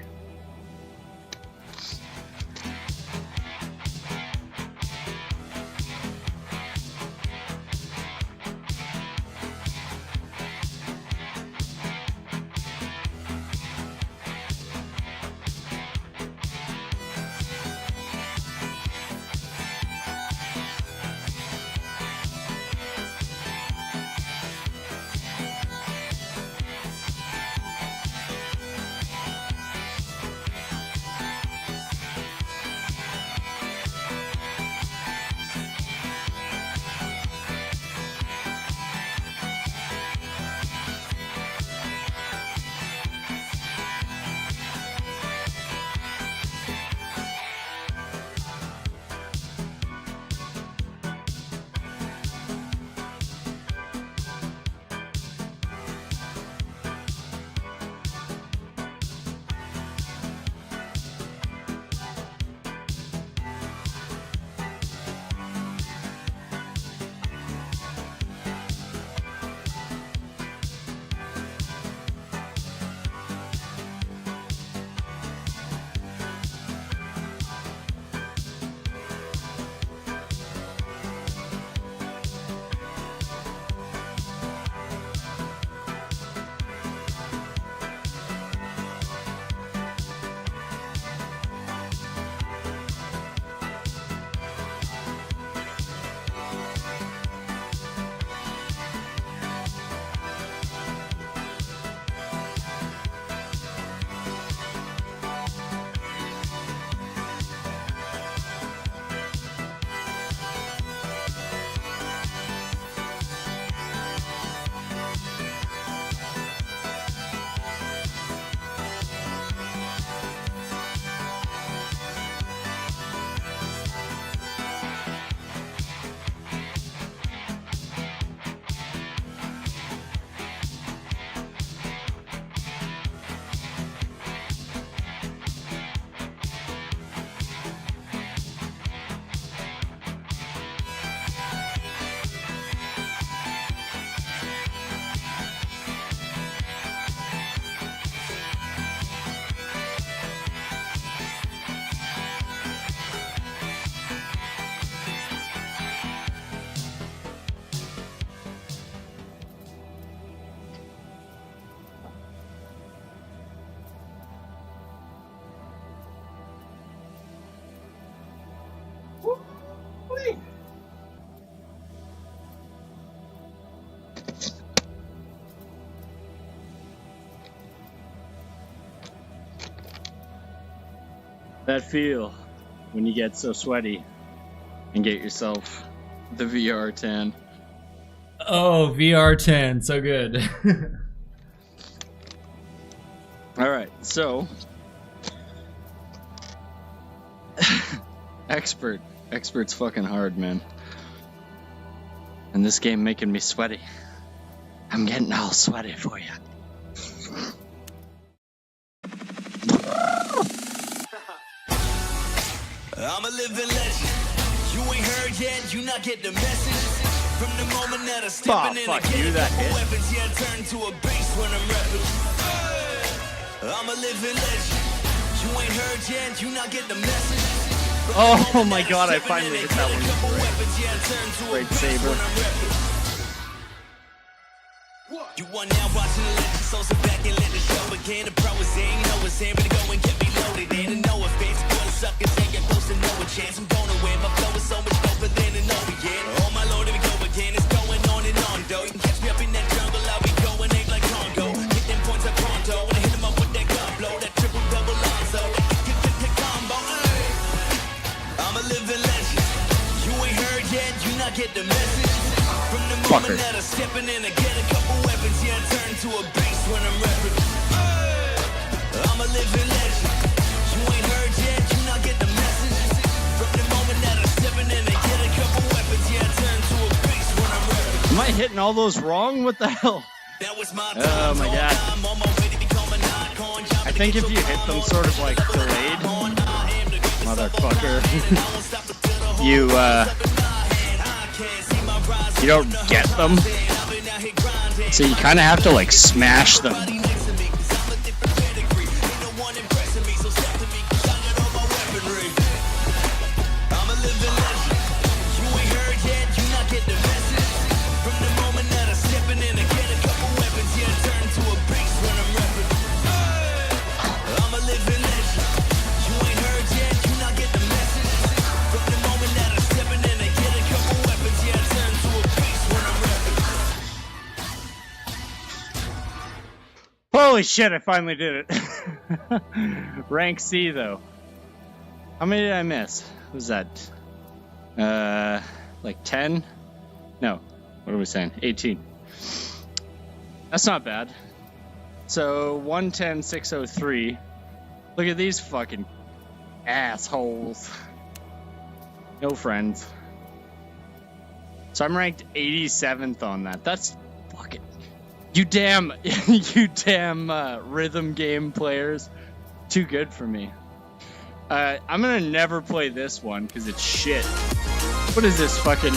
That feel when you get so sweaty and get yourself the VR 10.
Oh, VR 10, so good.
All right, so expert's fucking hard, man. And this game making me sweaty. I'm getting all sweaty for you.
I'm a living legend. You ain't heard yet, you not get the message. From the moment that I stepping in, I get a couple weapons, yeah, I turn to a beast when I'm rapping. I'm a living legend. You ain't heard yet, you not get the message.
Oh my god, I finally hit that one. Beat Saber.
one now watching the legend, so sit back and let the show begin. The pro is saying no, it's saying to go and get me loaded. And no offense, good suckers ain't get close to no chance. I'm gonna win, my flow is so much doper than an overhead. Oh my lord, here we go again, it's going on and on, though. You can catch me up in that jungle, I'll be going ape like Congo. Hit them points like pronto, when I hit them up with that gun blow, that triple double Lonzo, that combo, ay. I'm a living legend. You ain't heard yet, you not get the message. From the moment that I'm stepping in, I get a couple weapons, yeah, I turn to a beast when I'm rapping. I'm a living legend. You ain't heard yet, you not get the message. From the moment that I'm stepping in, I get a couple weapons, yeah, I turn to a beast when I'm rapping.
Am I hitting all those wrong? What the hell?
That was my
Oh my god. I think if you hit them sort of like delayed, motherfucker, you don't get them. So you kind of have to like smash them. Holy shit, I finally did it. Rank C, though. How many did I miss? What was that? Like 10? No. What are we saying? 18. That's not bad. So, 110, 603. Look at these fucking assholes. No friends. So I'm ranked 87th on that. That's fucking... You damn rhythm game players. Too good for me. I'm gonna never play this one because it's shit. What is this fucking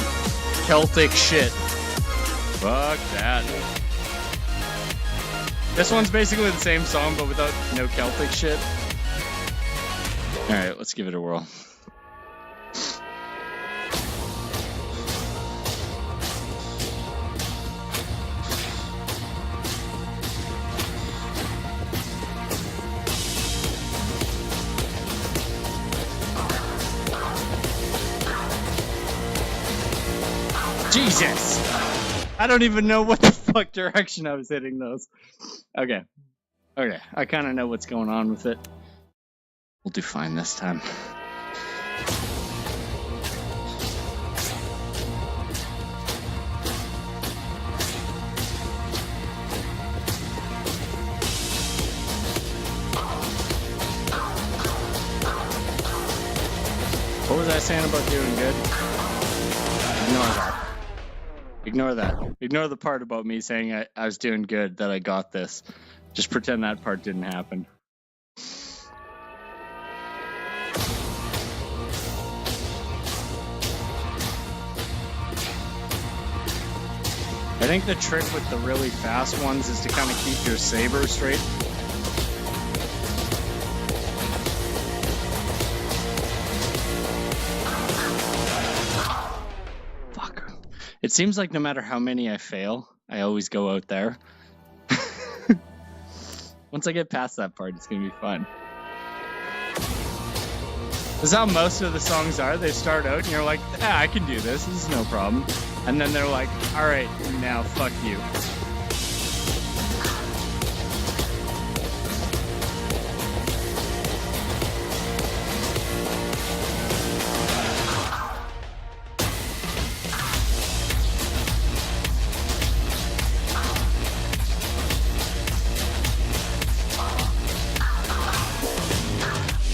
Celtic shit? Fuck that. This one's basically the same song but without no Celtic shit. Alright, let's give it a whirl. Jesus! I don't even know what the fuck direction I was hitting those. Okay. Okay, I kind of know what's going on with it. We'll do fine this time. What was I saying about doing good? Ignore that. Ignore that. Ignore the part about me saying I was doing good, that I got this. Just pretend that part didn't happen. I think the trick with the really fast ones is to kind of keep your saber straight. It seems like no matter how many I fail, I always go out there. Once I get past that part, it's going to be fun. This is how most of the songs are. They start out and you're like, I can do this. This is no problem. And then they're like, all right, now fuck you.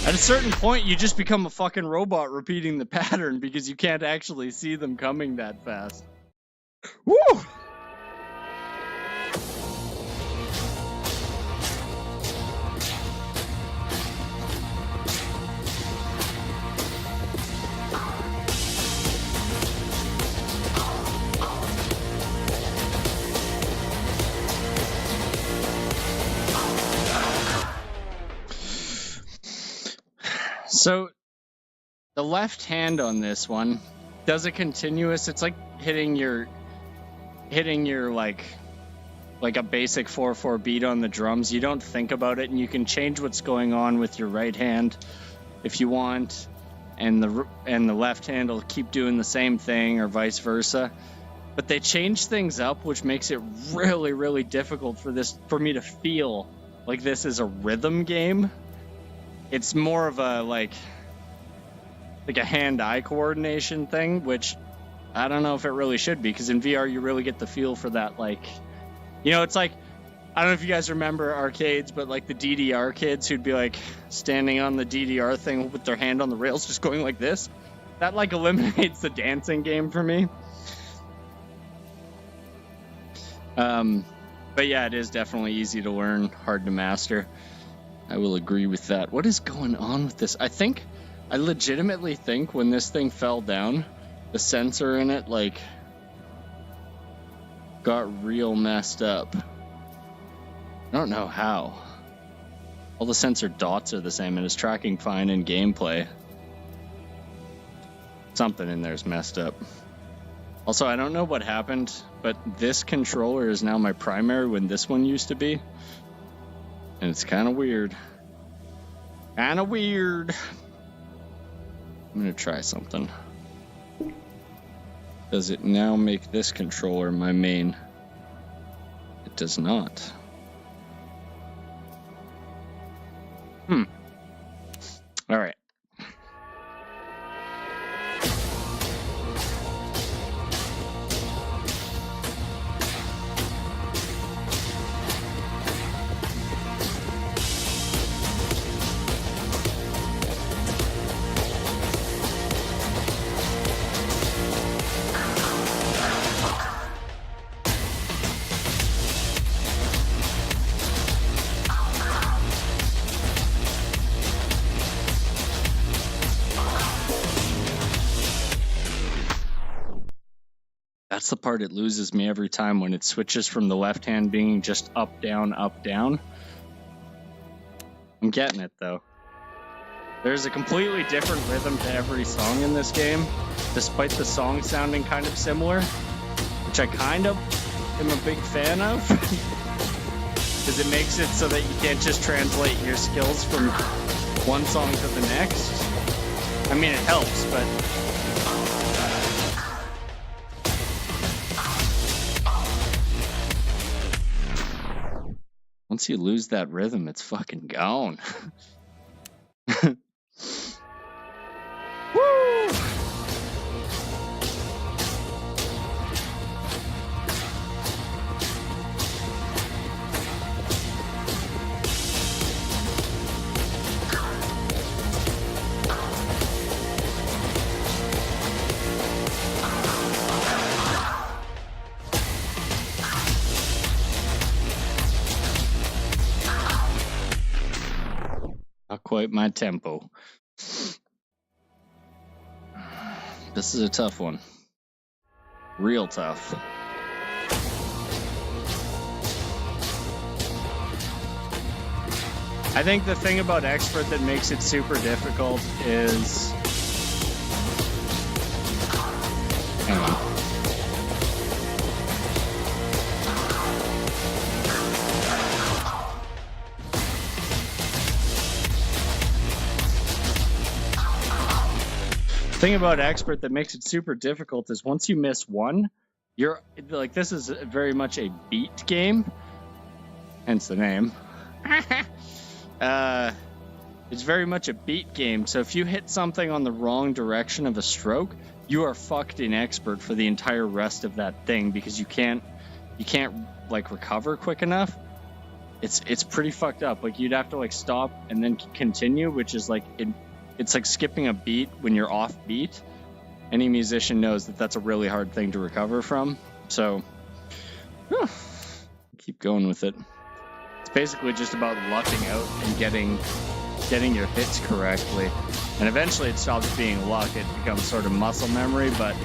At a certain point, you just become a fucking robot repeating the pattern because you can't actually see them coming that fast. Woo! So, the left hand on this one does a continuous. It's like hitting your like like a basic 4/4 beat on the drums, you don't think about it, and you can change what's going on with your right hand if you want, and the left hand will keep doing the same thing, or vice versa. But they change things up, which makes it really, really difficult for me to feel like this is a rhythm game. It's more of a like a hand-eye coordination thing, which I don't know if it really should be, because in VR you really get the feel for that, like, you know, it's like, I don't know if you guys remember arcades, but like the DDR kids who'd be like standing on the DDR thing with their hand on the rails just going like this. That like eliminates the dancing game for me. But yeah, it is definitely easy to learn, hard to master. I will agree with that. What is going on with this? I legitimately think when this thing fell down, the sensor in it like got real messed up. I don't know how. All the sensor dots are the same and it's tracking fine in gameplay. Something in there's messed up. Also, I don't know what happened, but this controller is now my primary when this one used to be. And it's kind of weird. Kind of weird. I'm going to try something. Does it now make this controller my main? It does not. All right. That's the part it loses me every time, when it switches from the left hand being just up, down, up, down. I'm getting it though. There's a completely different rhythm to every song in this game, despite the song sounding kind of similar, which I kind of am a big fan of, because it makes it so that you can't just translate your skills from one song to the next. I mean, it helps, but once you lose that rhythm, it's fucking gone. Woo! Not quite my tempo. This is a tough one. Real tough. I think the thing about Expert that makes it super difficult is... Hang on. The thing about Expert that makes it super difficult is once you miss one, you're like, this is very much a beat game, hence the name. It's very much a beat game, so if you hit something on the wrong direction of a stroke, you are fucked in Expert for the entire rest of that thing, because you can't like recover quick enough. It's pretty fucked up. Like, you'd have to like stop and then continue, which is like it's like skipping a beat when you're off beat. Any musician knows that that's a really hard thing to recover from. So, keep going with it. It's basically just about lucking out and getting your hits correctly. And eventually it stops being luck. It becomes sort of muscle memory, but...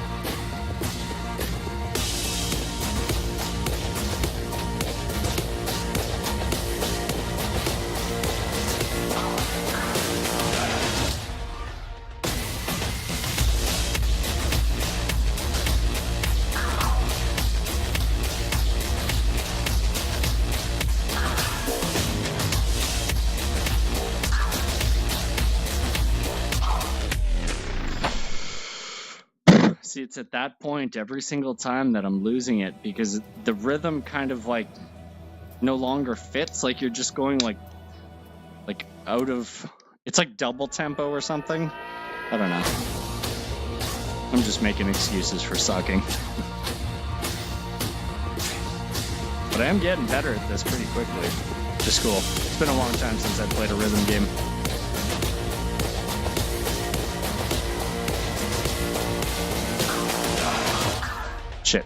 it's at that point every single time that I'm losing it because the rhythm kind of like no longer fits. Like you're just going like out of, it's like double tempo or something. I don't know. I'm just making excuses for sucking. But I am getting better at this pretty quickly. Just cool. It's been a long time since I played a rhythm game. Shit.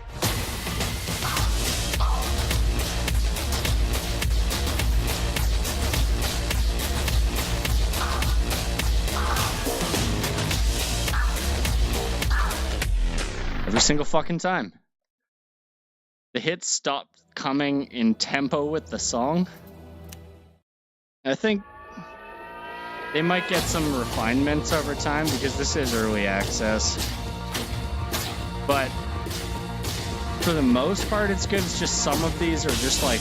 Every single fucking time. The hits stopped coming in tempo with the song. I think they might get some refinements over time because this is early access. But for the most part, it's good. It's just some of these are just like...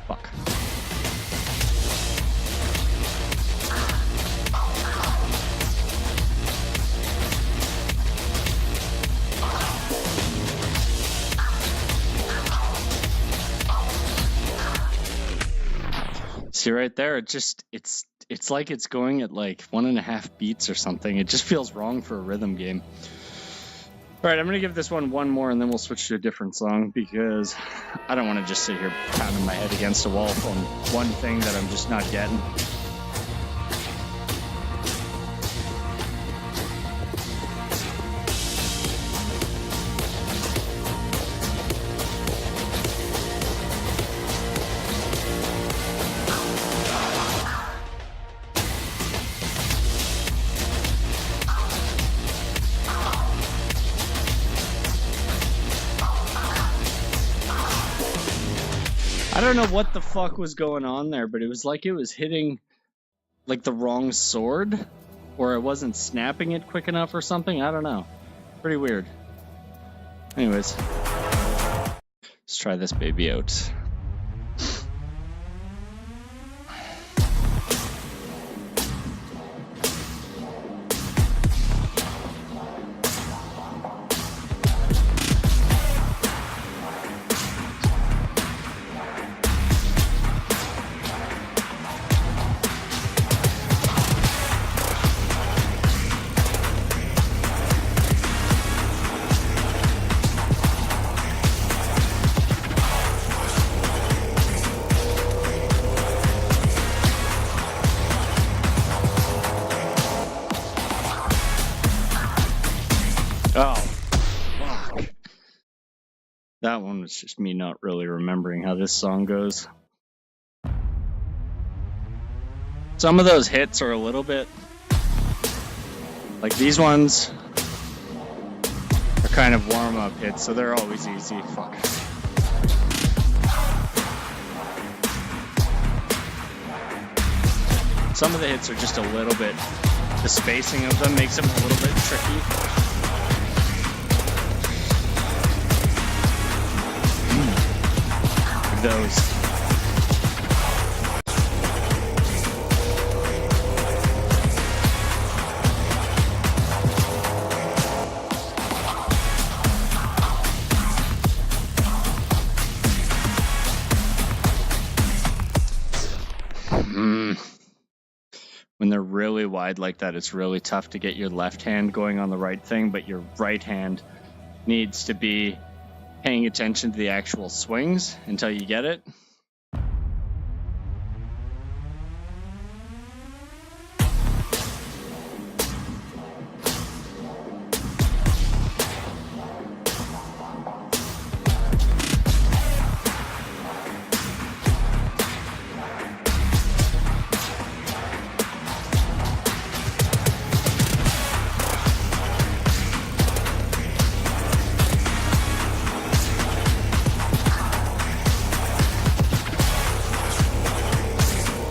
Fuck. See right there, it's like it's going at like 1.5 beats or something. It just feels wrong for a rhythm game. All right, I'm gonna give this one more and then we'll switch to a different song because I don't want to just sit here pounding my head against a wall on one thing that I'm just not getting. I don't know what the fuck was going on there, but it was like it was hitting like the wrong sword, or I wasn't snapping it quick enough or something. I don't know. Pretty weird. Anyways, let's try this baby out. Oh, fuck. That one was just me not really remembering how this song goes. Some of those hits are a little bit... like these ones are kind of warm-up hits, so they're always easy. Fuck. Some of the hits are just a little bit... the spacing of them makes them a little bit tricky. Those. When they're really wide like that, it's really tough to get your left hand going on the right thing, but your right hand needs to be paying attention to the actual swings until you get it.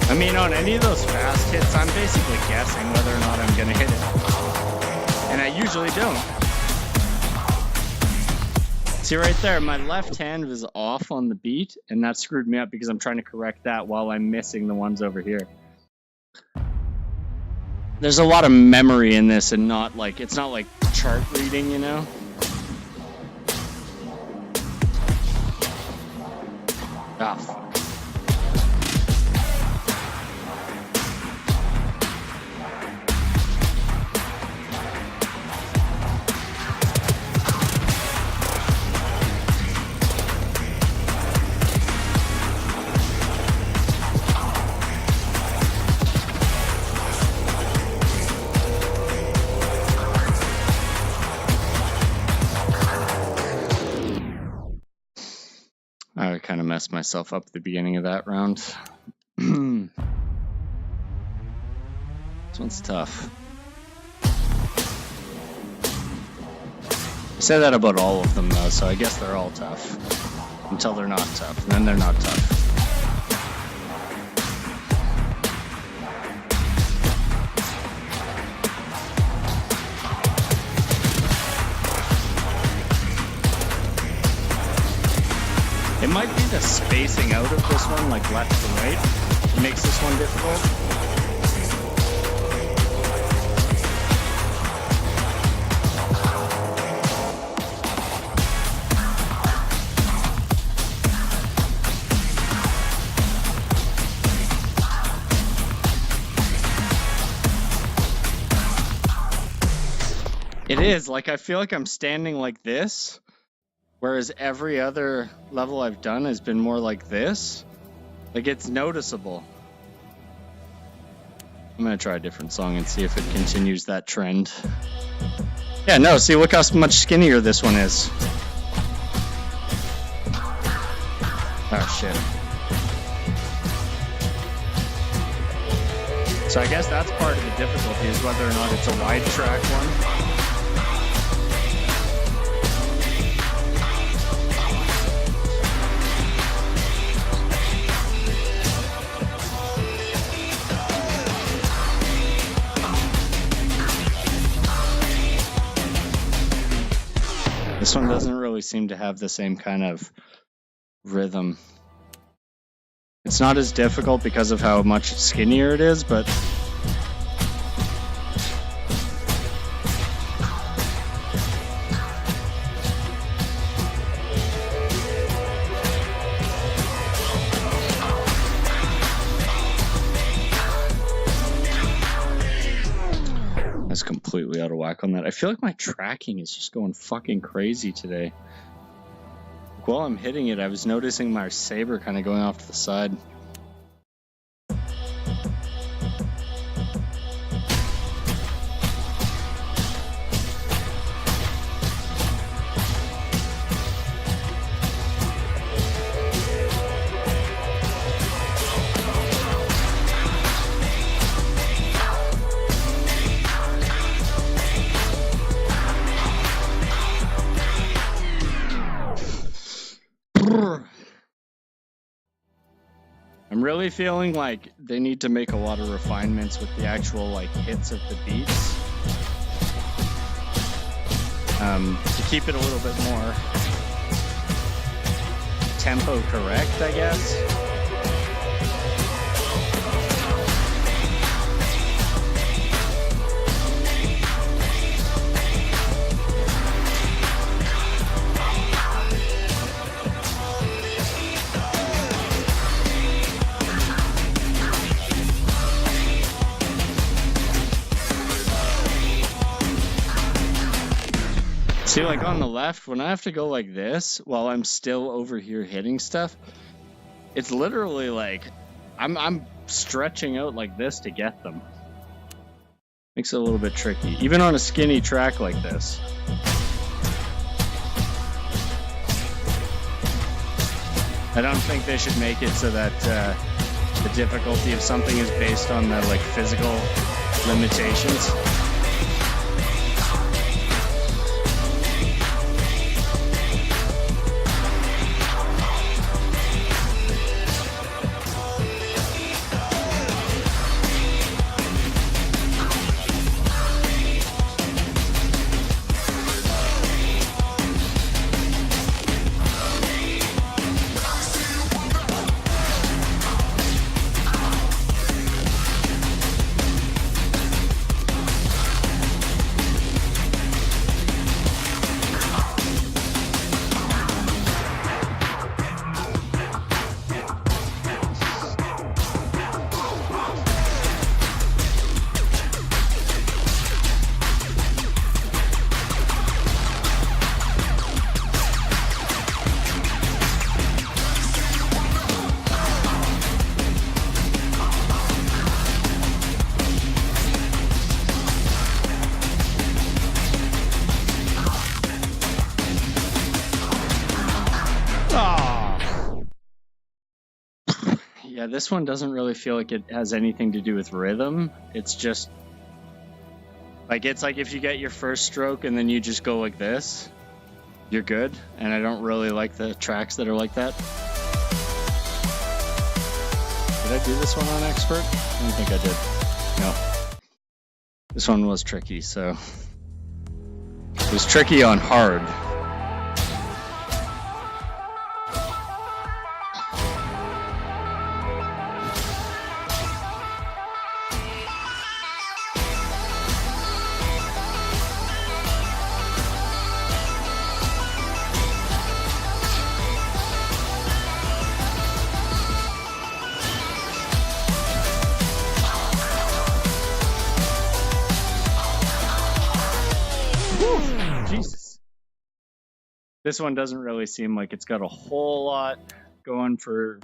I mean, on any of those fast hits, I'm basically guessing whether or not I'm going to hit it. And I usually don't. See right there, my left hand was off on the beat, and that screwed me up because I'm trying to correct that while I'm missing the ones over here. There's a lot of memory in this, and not like it's not like chart reading, you know? Ah, fuck. I kind of messed myself up at the beginning of that round. This one's tough. I say that about all of them though, so I guess they're all tough. Until they're not tough, and then they're not tough. It might be the spacing out of this one, like left to right, that makes this one difficult. It is, like I feel like I'm standing like this. Whereas every other level I've done has been more like this. Like, it's noticeable. I'm gonna try a different song and see if it continues that trend. Yeah, no, see, look how much skinnier this one is. Oh, shit. So I guess that's part of the difficulty, is whether or not it's a wide track one. This one doesn't really seem to have the same kind of rhythm. It's not as difficult because of how much skinnier it is, but that's completely out of whack on that. I feel like my tracking is just going fucking crazy today. While I'm hitting it, I was noticing my saber kind of going off to the side. I'm really feeling like they need to make a lot of refinements with the actual like hits of the beats to keep it a little bit more tempo correct, I guess. See, like on the left, when I have to go like this while I'm still over here hitting stuff, it's literally like I'm stretching out like this to get them. Makes it a little bit tricky, even on a skinny track like this. I don't think they should make it so that the difficulty of something is based on the like physical limitations. Yeah, this one doesn't really feel like it has anything to do with rhythm. It's just like it's like if you get your first stroke and then you just go like this, you're good. And I don't really like the tracks that are like that. Did I do this one on expert? I don't think I did. No. This one was tricky, so it was tricky on hard. Jesus. This one doesn't really seem like it's got a whole lot going for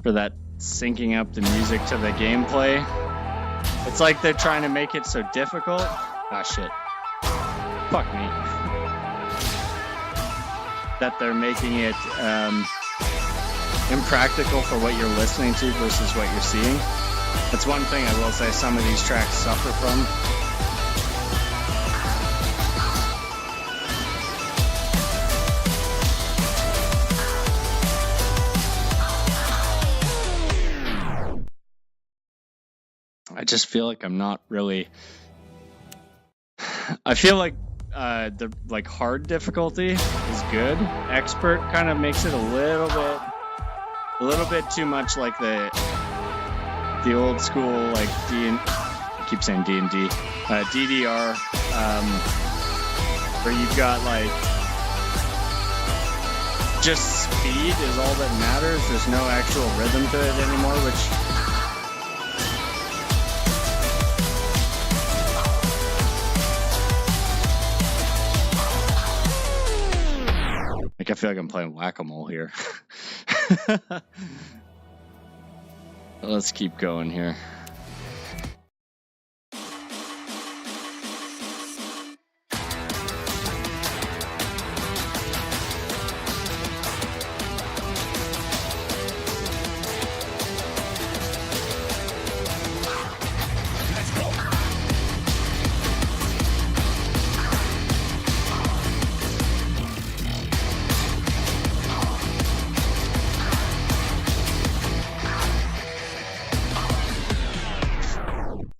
that syncing up the music to the gameplay. It's like they're trying to make it so difficult. Ah, shit. Fuck me. That they're making it impractical for what you're listening to versus what you're seeing. That's one thing I will say some of these tracks suffer from. I just feel like I'm not really. I feel like the hard difficulty is good. Expert kind of makes it a little bit too much like the old school like I keep saying D&D, DDR, where you've got like just speed is all that matters. There's no actual rhythm to it anymore, which. Like, I feel like I'm playing whack-a-mole here. Let's keep going here.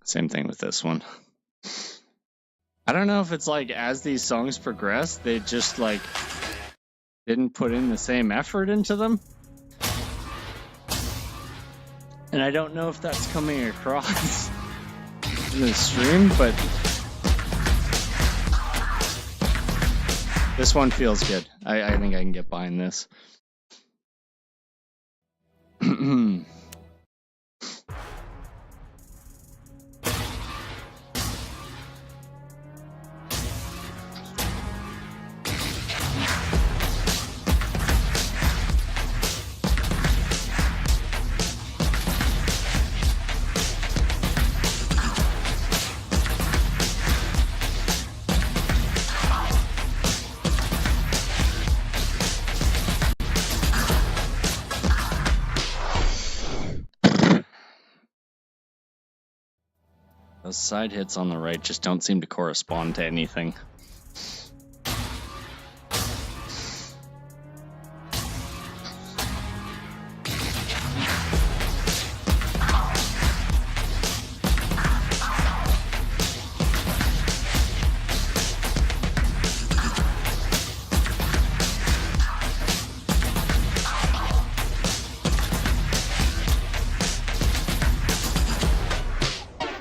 Same thing with this one. I don't know if it's like as these songs progress, they just like didn't put in the same effort into them. And I don't know if that's coming across in the stream, but this one feels good. I think I can get behind this. Those side hits on the right just don't seem to correspond to anything.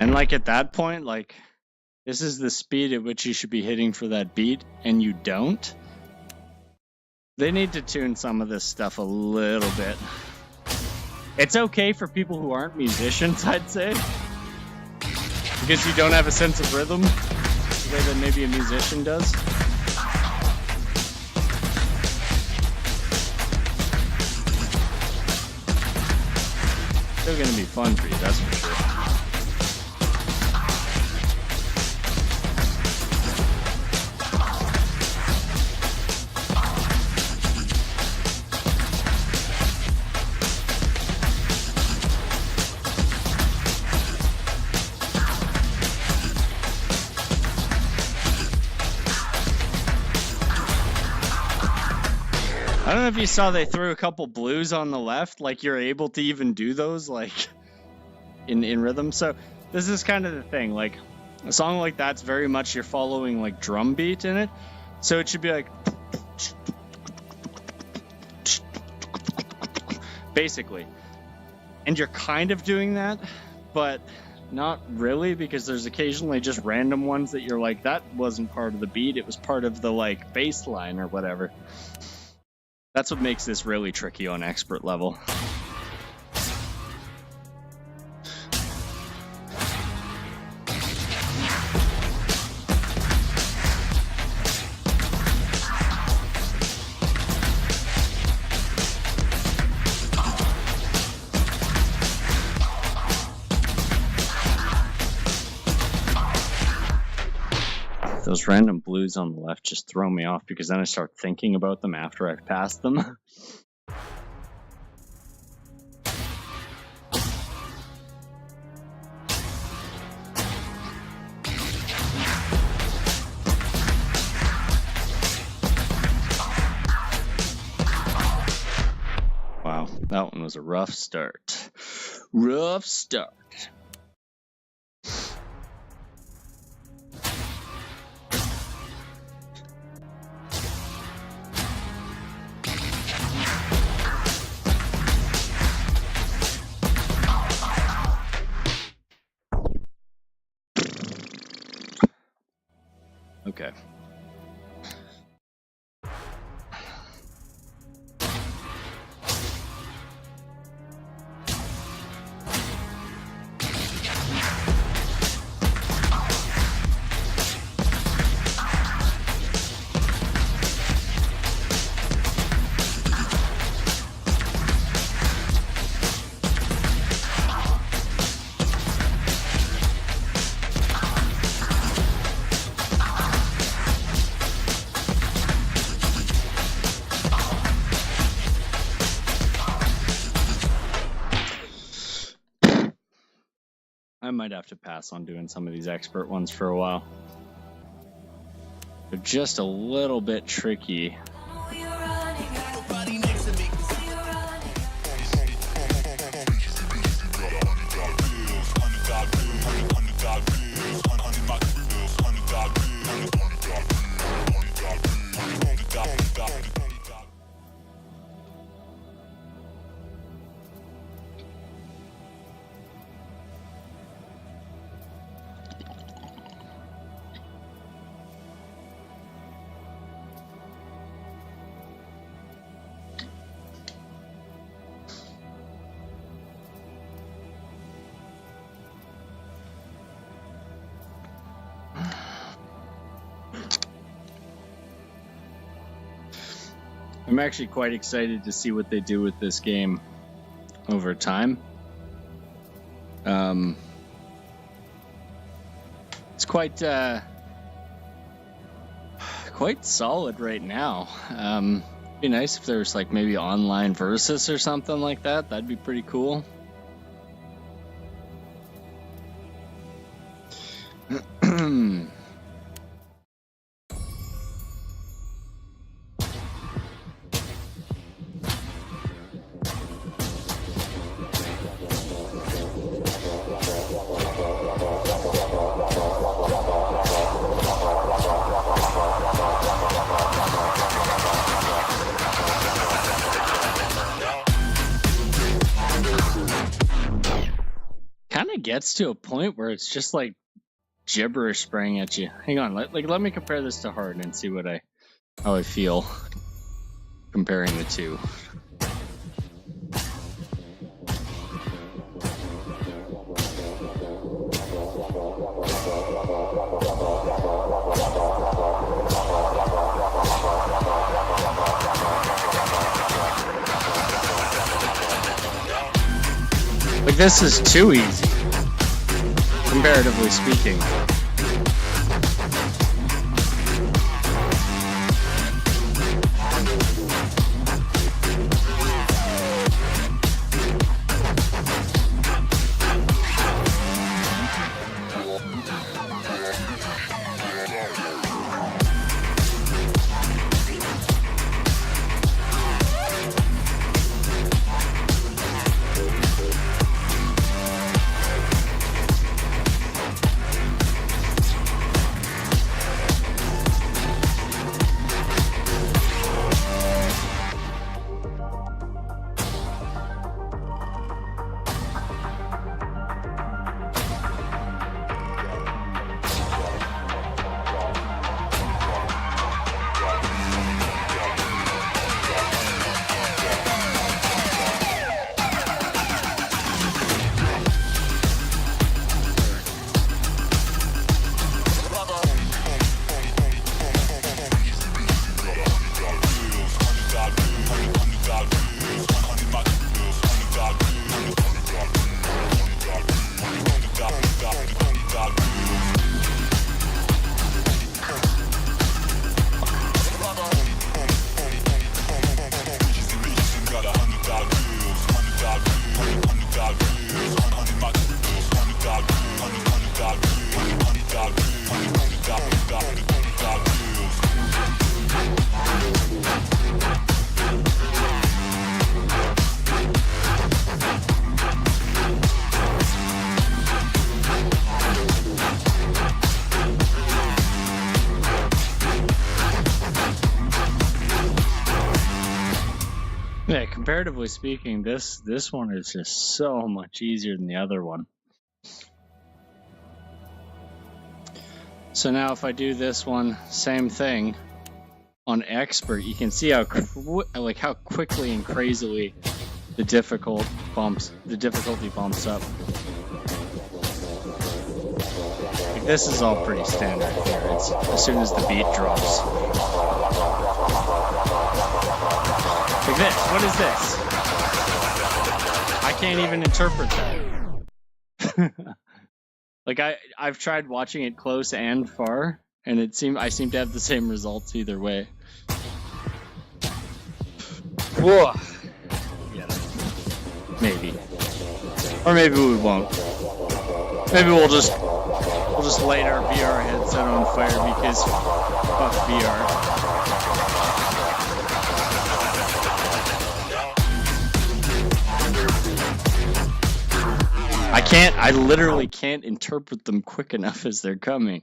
And like at that point, like this is the speed at which you should be hitting for that beat, and you don't. They need to tune some of this stuff a little bit. It's okay for people who aren't musicians, I'd say, because you don't have a sense of rhythm the way that maybe a musician does. Still gonna be fun for you, that's for sure. I don't know if you saw they threw a couple blues on the left, like you're able to even do those like in rhythm. So this is kind of the thing, like a song like that's very much you're following like drum beat in it. So it should be like basically. And you're kind of doing that, but not really, because there's occasionally just random ones that you're like, that wasn't part of the beat, it was part of the like bass line or whatever. That's what makes this really tricky on expert level. Those random blues on the left just throw me off, because then I start thinking about them after I've passed them. Wow, that one was a rough start. Rough start. Okay. I might have to pass on doing some of these expert ones for a while. They're just a little bit tricky. I'm actually quite excited to see what they do with this game over time. It's quite solid right now. It'd be nice if there was like maybe online versus or something like that. That'd be pretty cool. Gets to a point where it's just like gibberish spraying at you. Hang on, let me compare this to hard and see how I feel comparing the two. Like, this is too easy, comparatively speaking. comparatively speaking, this one is just so much easier than the other one. So now if I do this one, same thing on expert, you can see how how quickly and crazily the difficulty bumps up. Like, this is all pretty standard here. It's as soon as the beat drops. Like this. What is this? I can't even interpret that. Like I've tried watching it close and far, and I seem to have the same results either way. Whoa. Yeah. Maybe. Or maybe we won't. Maybe we'll just light our VR headset on fire because fuck VR. I literally can't interpret them quick enough as they're coming.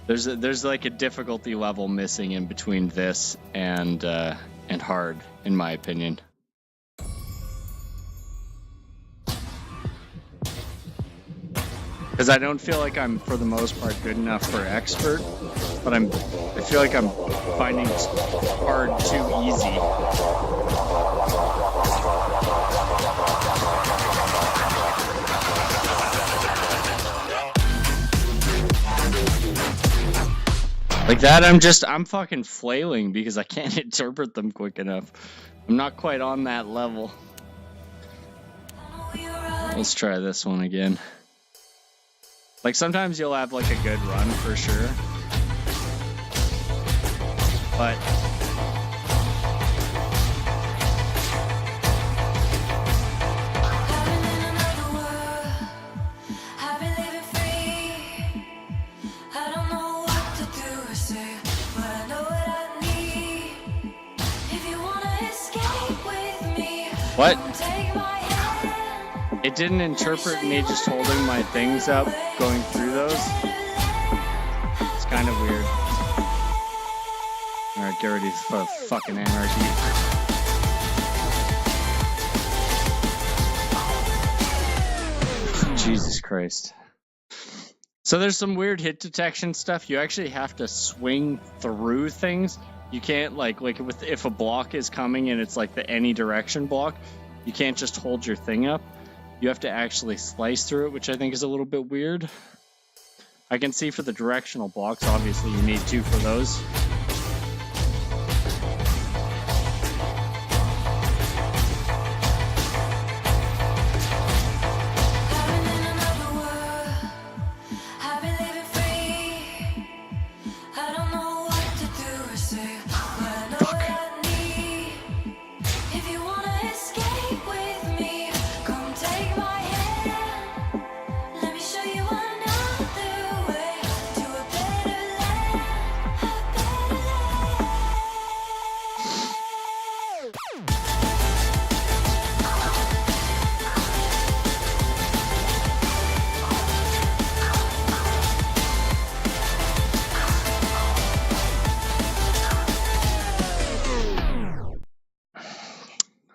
There's like a difficulty level missing in between this and hard, in my opinion. Because I don't feel like I'm, for the most part, good enough for expert, but I feel like I'm finding hard too easy. Like that, I'm fucking flailing because I can't interpret them quick enough. I'm not quite on that level. Let's try this one again. Like sometimes you'll have like a good run for sure. But what? It didn't interpret me just holding my things up, going through those. It's kind of weird. Alright, get ready for fucking anarchy. Jesus Christ. So there's some weird hit detection stuff. You actually have to swing through things. You can't if a block is coming and it's like the any direction block, you can't just hold your thing up. You have to actually slice through it, which I think is a little bit weird. I can see for the directional blocks, obviously you need two for those.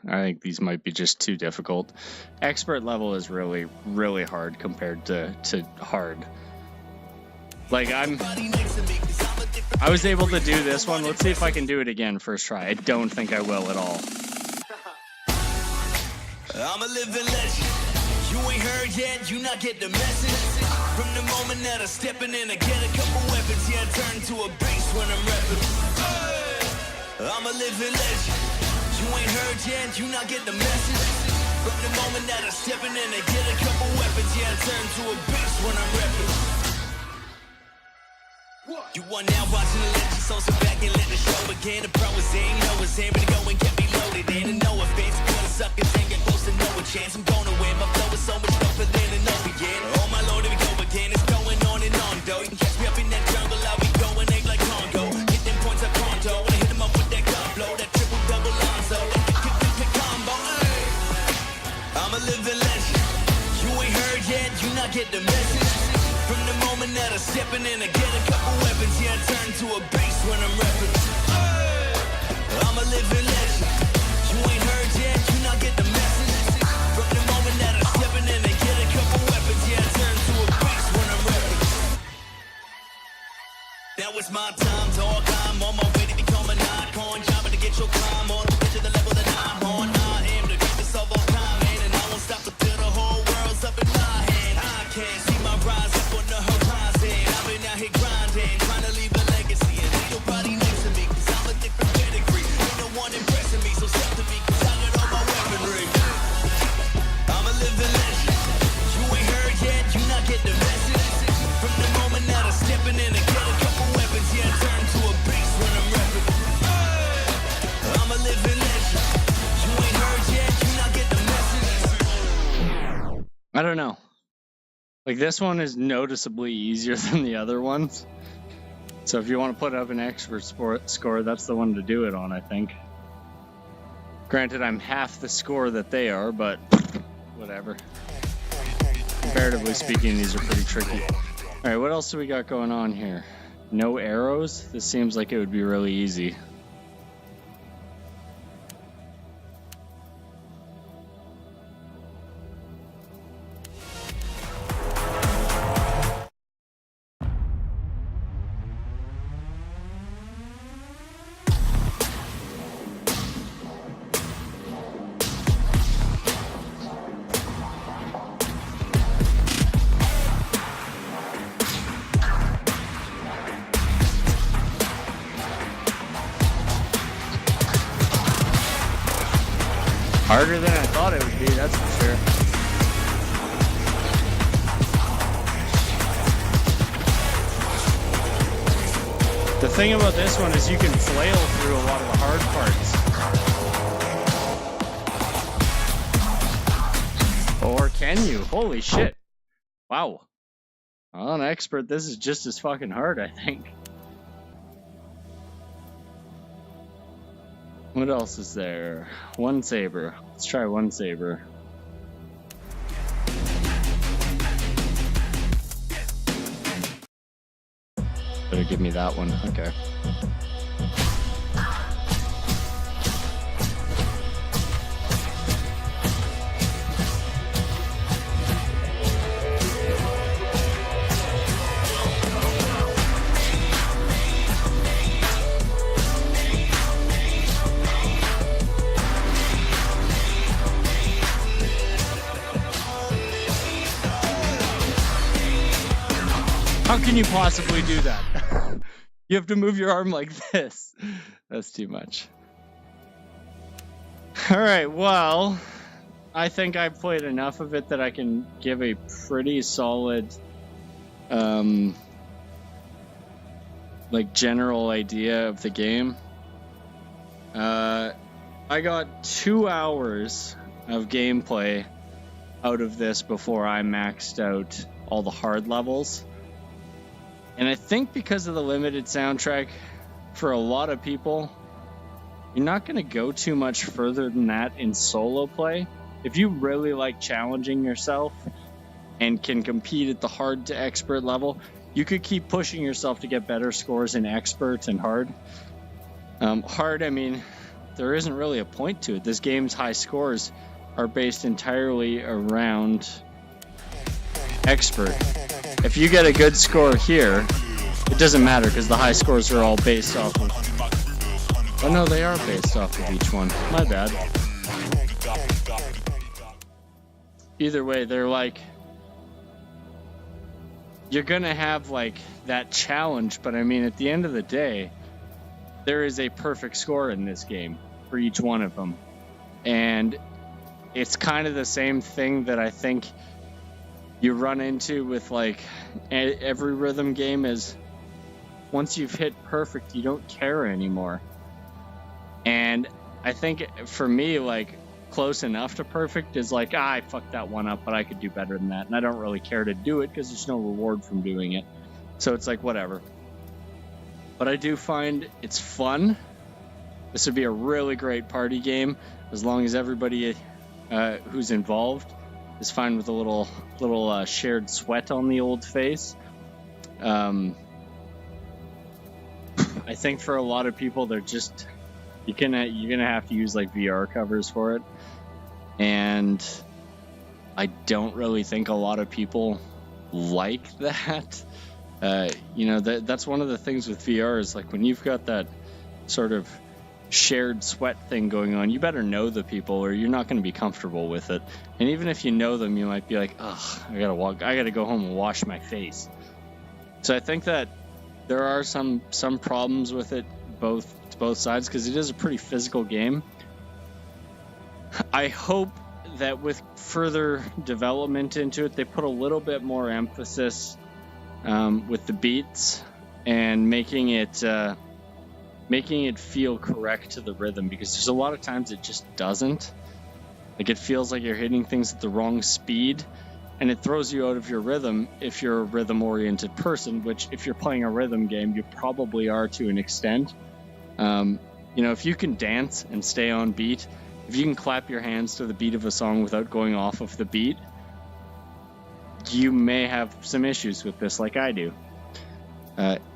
I think these might be just too difficult. Expert level is really, really hard compared to hard. Like I was able to do this one. Let's see if I can do it again first try. I don't think I will at all.
I'm a living legend. You ain't heard yet, you not get the message. From the moment that I stepping in, I get a couple weapons. Yeah, I turn to a beast when I'm rapping. I'm a living legend. You ain't heard yet, you not get the message. From the moment that I'm stepping in, I get a couple weapons. Yeah, I turn to a beast when I'm rapping. You are now watching the legend, so sit back and let the show begin. The pro is aim, no it's aim, but go and get me loaded in. And no offense, gonna suck and ain't get close to no chance. I'm gonna win, my flow is so much tougher than an begin. Oh my lord, here we go again, it's going on and on though. You can catch me up in that jungle, I'll be going ain't like Congo. Hit them points like Conto, when I hit them up with that gun blow, that triple double Lonzo, that combo, ay. I'm a living legend. You ain't heard yet, you not get the message. From the moment that I'm stepping in, I get a couple weapons. Yeah, I turn to a beast when I'm rapping. I'm a living legend. You ain't heard yet, you not get the message. From the moment that I'm stepping in and get a couple weapons, yeah, I turn to a beast when I'm repping. Now it's my time, dog. I'm on my way to become an icon. Jumping to get your climb on. Get to the level that I'm on. I am the greatest of all time, man, and I won't stop until the whole world's up in my hand. I can't see my rise up on the horizon. I've been out here grinding, trying to leave a legacy, and ain't nobody next to me, 'cause I'm a different pedigree. Ain't no one impressing me, so step to me, 'cause I got all my weaponry. I'm a living legend. You ain't heard yet, you not get the message. From the moment that I'm stepping in and get a couple weapons, yeah, I turn to a beast when I'm repping. I'm a living legend. You ain't heard yet, you not get the message.
I don't know. Like, this one is noticeably easier than the other ones. So if you want to put up an expert score, that's the one to do it on, I think. Granted, I'm half the score that they are, but whatever. Comparatively speaking, these are pretty tricky. Alright, what else do we got going on here? No arrows? This seems like it would be really easy. Harder than I thought it would be, that's for sure. The thing about this one is you can flail through a lot of the hard parts. Or can you? Holy shit. Wow. On expert, this is just as fucking hard, I think. What else is there? One saber. Let's try one saber. Better give me that one. Okay. How can you possibly do that? You have to move your arm like this. That's too much. Alright, well, I think I've played enough of it that I can give a pretty solid, like, general idea of the game. I got 2 hours of gameplay out of this before I maxed out all the hard levels. And I think because of the limited soundtrack, for a lot of people, you're not going to go too much further than that in solo play. If you really like challenging yourself and can compete at the hard to expert level, you could keep pushing yourself to get better scores in expert and hard. Hard, I mean, there isn't really a point to it. This game's high scores are based entirely around expert. If you get a good score here, it doesn't matter because the high scores are all based off of... Oh no, they are based off of each one. My bad. Either way, they're like... You're gonna have like that challenge, but I mean, at the end of the day, there is a perfect score in this game for each one of them. And it's kind of the same thing that I think you run into with like every rhythm game is once you've hit perfect, you don't care anymore. And I think for me, like close enough to perfect is like, I fucked that one up, but I could do better than that. And I don't really care to do it because there's no reward from doing it. So it's like, whatever. But I do find it's fun. This would be a really great party game as long as everybody who's involved is fine with a little shared sweat on the old face. I think for a lot of people, they're just you're gonna have to use like VR covers for it, and I don't really think a lot of people like that. That's one of the things with VR is like when you've got that sort of shared sweat thing going on, you better know the people or you're not going to be comfortable with it. And even if you know them, you might be like, ugh, I gotta go home and wash my face. So I think that there are some problems with it both sides, because it is a pretty physical game. I hope that with further development into it, they put a little bit more emphasis with the beats and making it feel correct to the rhythm, because there's a lot of times it just doesn't. Like it feels like you're hitting things at the wrong speed, and it throws you out of your rhythm if you're a rhythm-oriented person, which if you're playing a rhythm game, you probably are to an extent. If you can dance and stay on beat, if you can clap your hands to the beat of a song without going off of the beat, you may have some issues with this like I do.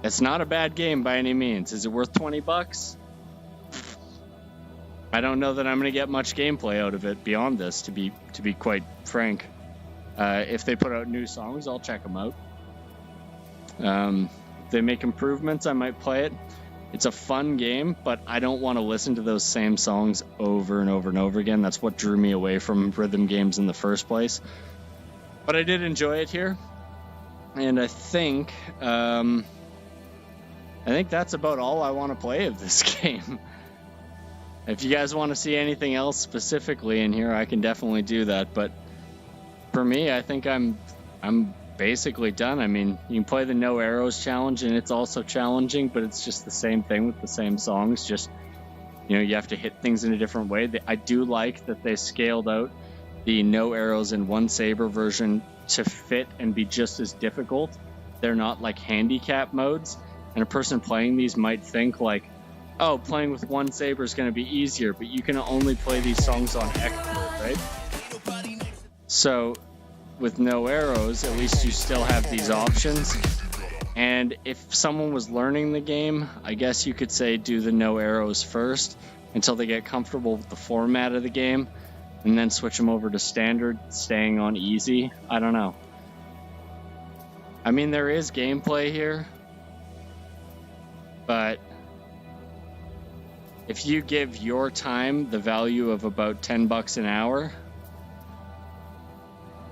It's not a bad game by any means. Is it worth $20? I don't know that I'm going to get much gameplay out of it beyond this, to be quite frank. If they put out new songs, I'll check them out. If they make improvements, I might play it. It's a fun game, but I don't want to listen to those same songs over and over and over again. That's what drew me away from rhythm games in the first place. But I did enjoy it here, and I think that's about all I want to play of this game. If you guys want to see anything else specifically in here, I can definitely do that. But for me, I think I'm basically done. I mean, you can play the No Arrows challenge, and it's also challenging, but it's just the same thing with the same songs. Just, you have to hit things in a different way. I do like that they scaled out the No Arrows and One Saber version to fit and be just as difficult. They're not like handicap modes, and a person playing these might think like, oh, playing with One Saber is going to be easier, but you can only play these songs on X mode, right? So with No Arrows, at least you still have these options. And if someone was learning the game, I guess you could say do the No Arrows first until they get comfortable with the format of the game, and then switch them over to standard, staying on easy. I don't know. I mean, there is gameplay here, but if you give your time the value of about $10 an hour,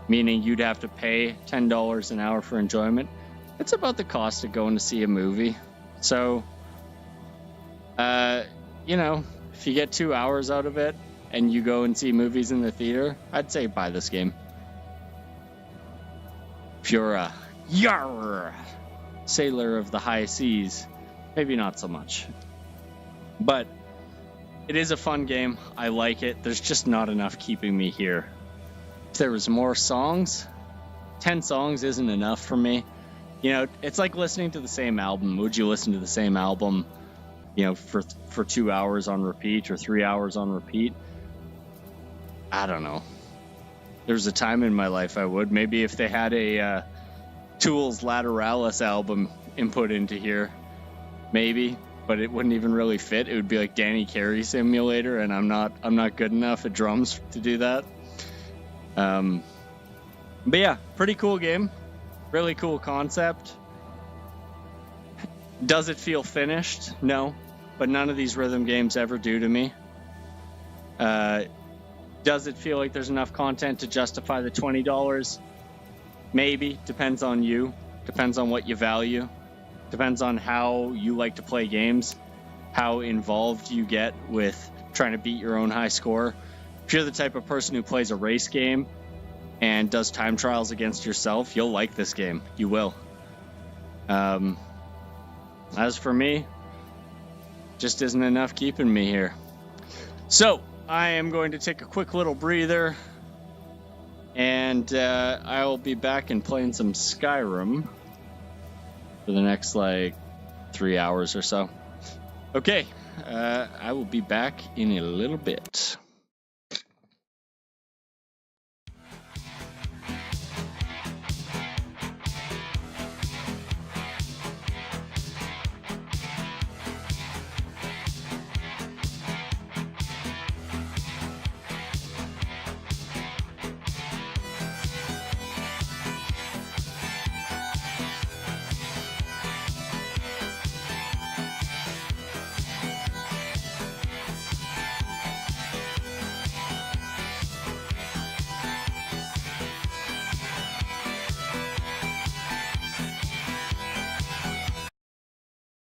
meaning you'd have to pay $10 an hour for enjoyment, it's about the cost of going to see a movie. So, if you get 2 hours out of it and you go and see movies in the theater, I'd say buy this game. If you're a sailor of the high seas, maybe not so much. But it is a fun game. I like it. There's just not enough keeping me here. If there was more songs, 10 songs isn't enough for me. It's like listening to the same album. Would you listen to the same album, for 2 hours on repeat or 3 hours on repeat? I don't know. There's a time in my life I would. Maybe if they had a Tool's Lateralis album input into here, maybe. But it wouldn't even really fit. It would be like Danny Carey Simulator, and I'm not good enough at drums to do that. But yeah, pretty cool game. Really cool concept. Does it feel finished? No, but none of these rhythm games ever do to me. Does it feel like there's enough content to justify the $20? Maybe. Depends on you. Depends on what you value. Depends on how you like to play games, how involved you get with trying to beat your own high score. If you're the type of person who plays a race game and does time trials against yourself, you'll like this game. You will. As for me, just isn't enough keeping me here. So I am going to take a quick little breather, and I will be back and playing some Skyrim for the next 3 hours or so. Okay, I will be back in a little bit.